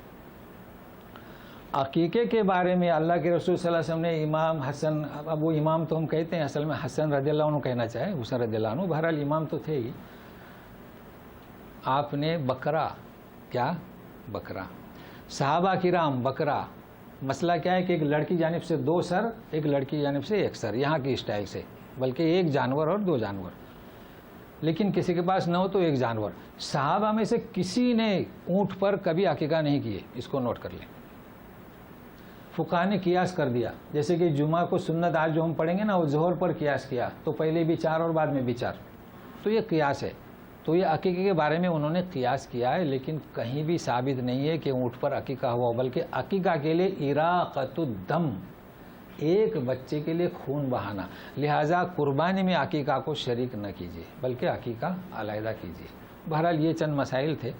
عقیقے کے بارے میں اللہ کے رسول صلی اللہ علیہ وسلم نے امام حسن، اب وہ امام تو ہم کہتے ہیں، اصل میں حسن رضی اللہ عنہ کہنا چاہے، حسن رضی اللہ عنہ، بہرحال امام تو تھے ہی. آپ نے بکرا، کیا بکرا، صحابہ کرام بکرا. مسئلہ کیا ہے کہ ایک لڑکی جانب سے 2 سر، ایک لڑکی جانب سے 1 سر، یہاں کی اسٹائل سے، بلکہ ایک جانور اور 2 جانور. لیکن کسی کے پاس نہ ہو تو 1 جانور. صحابہ میں سے کسی نے اونٹ پر کبھی عقیقہ نہیں کیے، اس کو نوٹ کر لیں. فقہا نے قیاس کر دیا، جیسے کہ جمعہ کو سنت آج جو ہم پڑھیں گے نا، وہ ظہر پر قیاس کیا تو پہلے بھی 4 اور بعد میں بھی 4. تو یہ قیاس ہے. تو یہ عقیقے کے بارے میں انہوں نے قیاس کیا ہے، لیکن کہیں بھی ثابت نہیں ہے کہ اونٹ پر عقیقہ ہوا، بلکہ عقیقہ کے لیے اراقۃ الدم، ایک بچے کے لیے خون بہانا، لہٰذا قربانی میں عقیقہ کو شریک نہ کیجیے بلکہ عقیقہ علیحدہ کیجیے۔ بہرحال یہ چند مسائل تھے،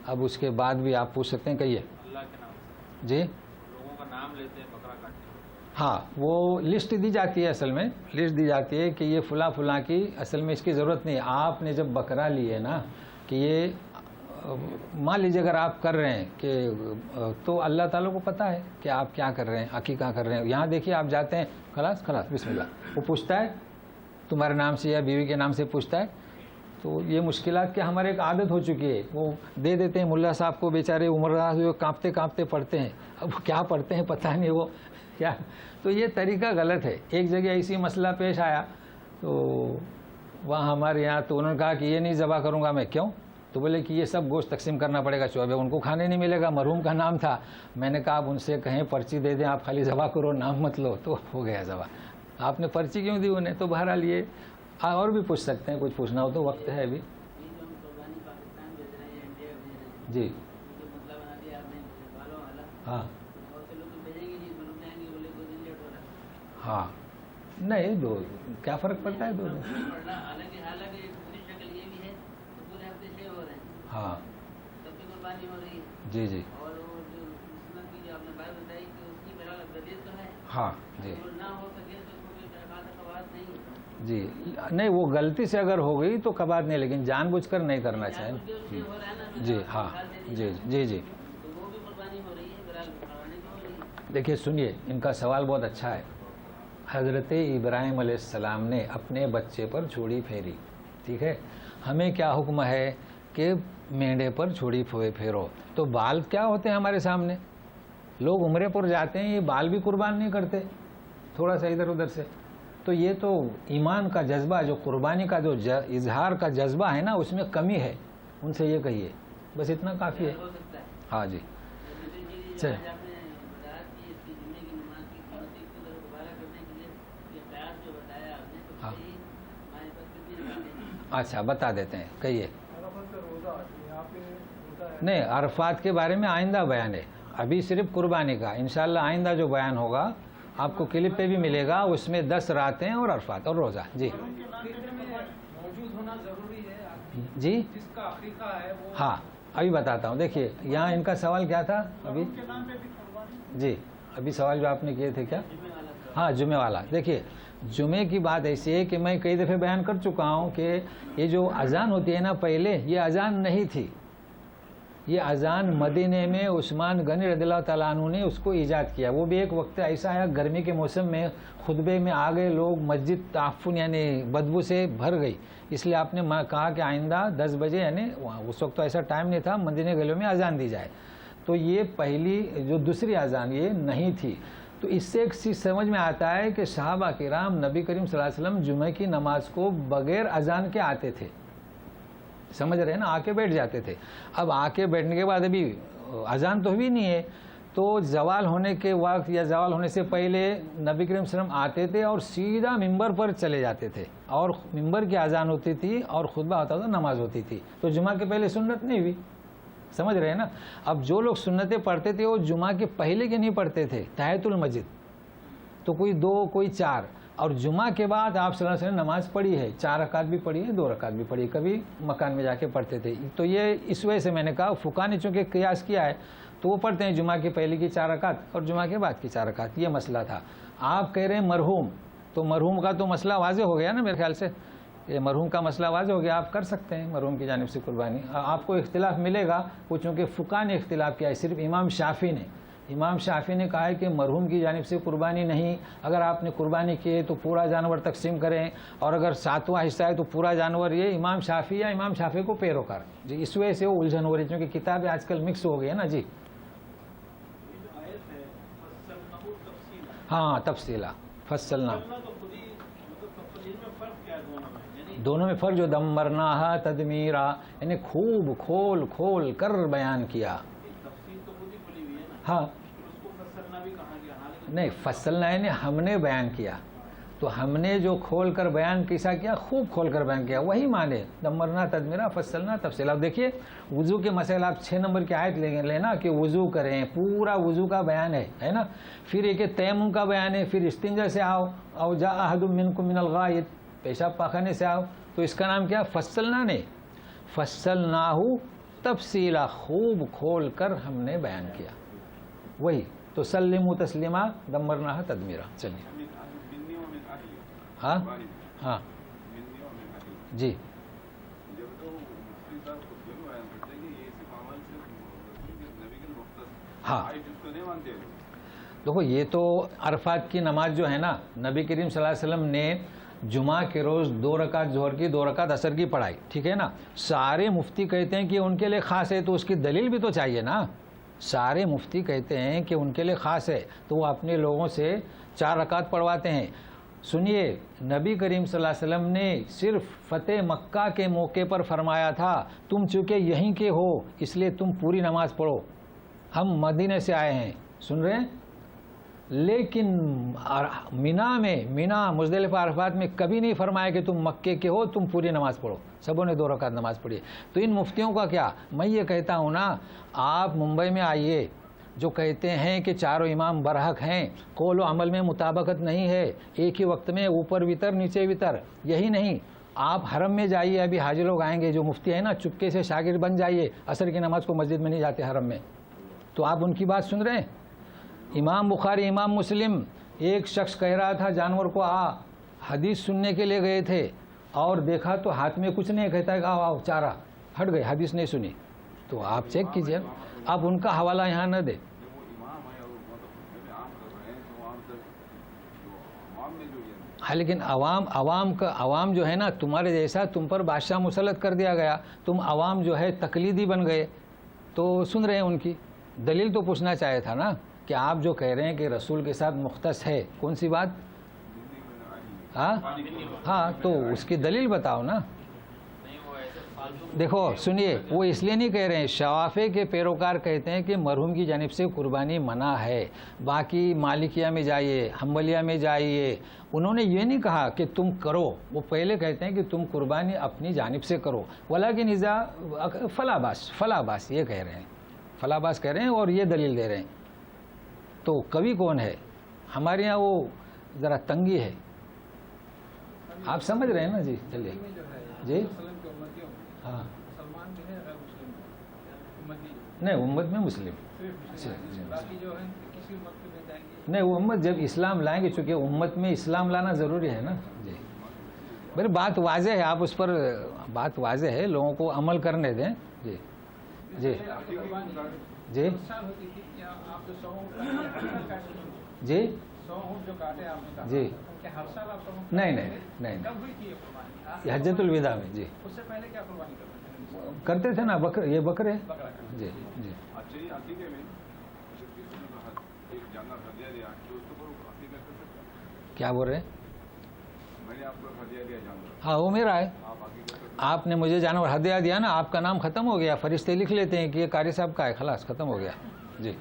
اب اس کے بعد بھی آپ پوچھ سکتے ہیں، کہیے۔ اللہ کے نام سے جی لوگوں کا نام لیتے ہیں بکرا کاٹتے ہیں، ہاں، وہ لسٹ دی جاتی ہے، اصل میں لسٹ دی جاتی ہے کہ یہ فلاں فلاں کی، اصل میں اس کی ضرورت نہیں۔ آپ نے جب بکرا لیے نا کہ یہ مان لیجیے اگر آپ کر رہے ہیں کہ تو اللہ تعالیٰ کو پتہ ہے کہ آپ کیا کر رہے ہیں، عقیقہ کر رہے ہیں۔ یہاں دیکھیے آپ جاتے ہیں، خلاص بسم اللہ، وہ پوچھتا ہے تمہارے نام سے یا بیوی کے نام سے پوچھتا ہے، تو یہ مشکلات کی ہمارے ایک عادت ہو چکی ہے، وہ دے دیتے ہیں ملا صاحب کو، بیچارے عمرراز جو کانپتے کانپتے پڑھتے ہیں، اب وہ کیا پڑھتے ہیں پتہ نہیں وہ کیا، تو یہ طریقہ غلط ہے۔ ایک جگہ ایسی مسئلہ پیش آیا تو وہاں ہمارے یہاں تو انہوں نے کہا کہ یہ نہیں ذبح کروں گا میں، کیوں؟ تو بولے کہ یہ سب گوشت تقسیم کرنا پڑے گا، چوبے ان کو کھانے نہیں ملے گا، مرحوم کا نام تھا۔ میں نے کہا آپ ان سے کہیں پرچی دے دیں، آپ خالی ذبح کرو، نام مت لو، تو ہو گیا ذبح۔ آپ نے پرچی کیوں دی انہیں؟ تو بہرحال یہ اور بھی پوچھ سکتے ہیں، کچھ پوچھنا ہو تو وقت ہے ابھی۔ جی ہاں ہاں، نہیں دو کیا فرق پڑتا ہے دو دن؟ ہاں جی جی ہاں جی جی، نہیں وہ غلطی سے اگر ہو گئی تو کبات نہیں، لیکن جان بوجھ کر نہیں کرنا چاہیے۔ جی ہاں جی جی جی، دیکھیے سنیے، ان کا سوال بہت اچھا ہے۔ حضرت ابراہیم علیہ السلام نے اپنے بچے پر چھڑی پھیری، ٹھیک ہے، ہمیں کیا حکم ہے کہ مینڈے پر چھڑی پھیرو، تو بال کیا ہوتے ہیں ہمارے سامنے، لوگ عمرے پر جاتے ہیں، یہ بال بھی قربان نہیں کرتے تھوڑا سا ادھر ادھر سے، تو یہ تو ایمان کا جذبہ، جو قربانی کا جو اظہار کا جذبہ ہے نا، اس میں کمی ہے، ان سے یہ کہیے، بس اتنا کافی ہے۔ ہاں جی چلے، ہاں اچھا بتا دیتے ہیں، کہیے۔ نہیں، عرفات کے بارے میں آئندہ بیان ہے، ابھی صرف قربانی کا، انشاءاللہ آئندہ جو بیان ہوگا آپ کو کلپ پہ بھی ملے گا، اس میں 10 راتیں اور عرفات اور روزہ۔ جی موجود ہونا ضروری ہے جی جس کا عقیقہ ہے وہ، ہاں ابھی بتاتا ہوں، دیکھیے یہاں ان کا سوال کیا تھا ابھی، جی ابھی سوال جو آپ نے کیے تھے کیا، ہاں جمعہ والا۔ دیکھیے جمعے کی بات ایسی ہے کہ میں کئی دفعہ بیان کر چکا ہوں کہ یہ جو اذان ہوتی ہے نا، پہلے یہ اذان نہیں تھی، یہ اذان مدینے میں عثمان غنی رضی اللہ تعالیٰ عنہ نے اس کو ایجاد کیا۔ وہ بھی ایک وقت ایسا ہے گرمی کے موسم میں خطبے میں آ گئے لوگ، مسجد تعفن یعنی بدبو سے بھر گئی، اس لیے آپ نے کہا کہ آئندہ 10 بجے، یعنی اس وقت تو ایسا ٹائم نہیں تھا، مدینے گلیوں میں اذان دی جائے، تو یہ پہلی جو دوسری اذان یہ نہیں تھی۔ تو اس سے ایک چیز سمجھ میں آتا ہے کہ صحابہ کرام نبی کریم صلی اللہ علیہ وسلم جمعہ کی نماز کو بغیر اذان کے آتے تھے، سمجھ رہے ہیں نا، آ کے بیٹھ جاتے تھے۔ اب آ کے بیٹھنے کے بعد ابھی اذان تو بھی نہیں ہے، تو زوال ہونے کے وقت یا زوال ہونے سے پہلے نبی کریم صلی اللہ علیہ وسلم آتے تھے اور سیدھا ممبر پر چلے جاتے تھے، اور ممبر کی اذان ہوتی تھی اور خطبہ ہوتا تھا، نماز ہوتی تھی، تو جمعہ کے پہلے سنت نہیں ہوئی، سمجھ رہے ہیں نا۔ اب جو لوگ سنتیں پڑھتے تھے وہ جمعہ کے پہلے کے نہیں پڑھتے تھے، تحیۃ المسجد، تو کوئی 2 کوئی 4، اور جمعہ کے بعد آپ صلی اللہ علیہ وسلم نے نماز پڑھی ہے، 4 رکعت بھی پڑھی ہے، 2 رکعت بھی پڑھی ہے، کبھی مکان میں جا کے پڑھتے تھے۔ تو یہ اس وجہ سے میں نے کہا فقہا نے چونکہ قیاس کیا ہے تو وہ پڑھتے ہیں جمعہ کے پہلے کی 4 رکعت اور جمعہ کے بعد کی 4 رکعت، یہ مسئلہ تھا۔ آپ کہہ رہے ہیں مرحوم، تو مرحوم کا تو مسئلہ واضح ہو گیا نا میرے خیال سے، یہ مرحوم کا مسئلہ واضح ہو گیا، آپ کر سکتے ہیں مرحوم کی جانب سے قربانی۔ آپ کو اختلاف ملے گا وہ، چونکہ فقہا نے اختلاف کیا ہے، صرف امام شافعی نے کہا ہے کہ مرحوم کی جانب سے قربانی نہیں، اگر آپ نے قربانی کی ہے تو پورا جانور تقسیم کریں، اور اگر 7واں حصہ ہے تو پورا جانور، یہ امام شافعی کو پیروکار، جی اس وجہ سے وہ الجھن ہو رہی ہے، کیونکہ کتابیں آج کل مکس ہو گئی ہے نا۔ جی ہاں تفصیلہ فصلنا، دونوں میں فرق جو دمرناہا تدمیرا، یعنی خوب کھول کھول کر بیان کیا۔ ہاں نہیں، فصلنا یعنی ہم نے بیان کیا، تو ہم نے جو کھول کر بیان کیسا کیا، خوب کھول کر بیان کیا، وہی مانے دمرنا تدمیرا فصلنا تفصیلا. اب دیکھیے وضو کے مسئلہ آپ 6 نمبر کی آیت لینا کہ وضو کریں، پورا وضو کا بیان ہے نا. پھر ایک تیمم کا بیان ہے، پھر استنجا سے آؤ، او جاء احد منکم من الغائط، پیشاب پاخانے سے آؤ. تو اس کا نام کیا، فصلنا نہیں، فصلناہ تفصیلا، خوب کھول کر ہم نے بیان کیا. وہی تو سلموا تسلیما دمرناها تدمیرا. چلیے ہاں ہاں جی ہاں. دیکھو یہ تو عرفات کی نماز جو ہے نا، نبی کریم صلی اللہ علیہ وسلم نے جمعہ کے روز 2 رکعت ظہر کی 2 رکعت عصر کی پڑھائی، ٹھیک ہے نا. سارے مفتی کہتے ہیں کہ ان کے لیے خاص ہے، تو اس کی دلیل بھی تو چاہیے نا. سارے مفتی کہتے ہیں کہ ان کے لیے خاص ہے، تو وہ اپنے لوگوں سے 4 رکعت پڑھواتے ہیں. سنیے، نبی کریم صلی اللہ علیہ وسلم نے صرف فتح مکہ کے موقع پر فرمایا تھا تم چونکہ یہیں کے ہو اس لیے تم پوری نماز پڑھو، ہم مدینے سے آئے ہیں، سن رہے ہیں. لیکن مینا مزدلفہ عرفات میں کبھی نہیں فرمایا کہ تم مکے کے ہو تم پوری نماز پڑھو. سبوں نے 2 رکعت نماز پڑھی. تو ان مفتیوں کا کیا، میں یہ کہتا ہوں نا، آپ ممبئی میں آئیے، جو کہتے ہیں کہ چاروں امام برحق ہیں، قول و عمل میں مطابقت نہیں ہے، ایک ہی وقت میں اوپر وطر نیچے وطر، یہی نہیں، آپ حرم میں جائیے، ابھی حاجی لوگ آئیں گے جو مفتی ہیں نا، چپکے سے شاگرد بن جائیے، عصر کی نماز کو مسجد میں نہیں جاتے حرم میں. تو آپ ان کی بات سن رہے ہیں. امام بخاری امام مسلم، ایک شخص کہہ رہا تھا جانور کو حدیث سننے کے لیے گئے تھے اور دیکھا تو ہاتھ میں کچھ نہیں، کہتا ہے کہ آؤ چارہ، ہٹ گئے، حدیث نہیں سنی. تو آپ چیک کیجئے، آپ ان کا حوالہ یہاں نہ دیں. ہاں لیکن عوام جو ہے نا، تمہارے جیسا تم پر بادشاہ مسلط کر دیا گیا، تم عوام جو ہے تقلیدی بن گئے. تو سن رہے ہیں ان کی دلیل تو پوچھنا چاہے تھا نا کہ آپ جو کہہ رہے ہیں کہ رسول کے ساتھ مختص ہے، کون سی بات؟ ہاں تو اس کی دلیل بتاؤ نا. دیکھو سنیے، وہ اس لیے نہیں کہہ رہے ہیں، شوافع کے پیروکار کہتے ہیں کہ مرحوم کی جانب سے قربانی منع ہے. باقی مالکیہ میں جائیے، حنبلیہ میں جائیے، انہوں نے یہ نہیں کہا کہ تم کرو، وہ پہلے کہتے ہیں کہ تم قربانی اپنی جانب سے کرو. ولیکن اذا فلا باس یہ کہہ رہے ہیں، فلا باس کہہ رہے ہیں اور یہ دلیل دے رہے ہیں. تو کبھی کون ہے ہمارے یہاں، وہ ذرا تنگی ہے، آپ سمجھ رہے ہیں نا. جی چلیے جی. ہاں نہیں، امت میں مسلم نہیں، وہ امت جب اسلام لائیں گے، چونکہ امت میں اسلام لانا ضروری ہے نا. جی میری بات واضح ہے، آپ اس پر بات واضح ہے، لوگوں کو عمل کرنے دیں. جی جی جی جی جی نہیں حجت الوداع میں. جی کرتے تھے نا، یہ بکرے. جی جی کیا بول رہے ہیں؟ ہاں وہ میرا ہے، آپ نے مجھے جانور ہدیہ دیا نا، آپ کا نام ختم ہو گیا، فرشتے لکھ لیتے ہیں کہ یہ قاری صاحب کا ہے، خلاص ختم ہو گیا. جی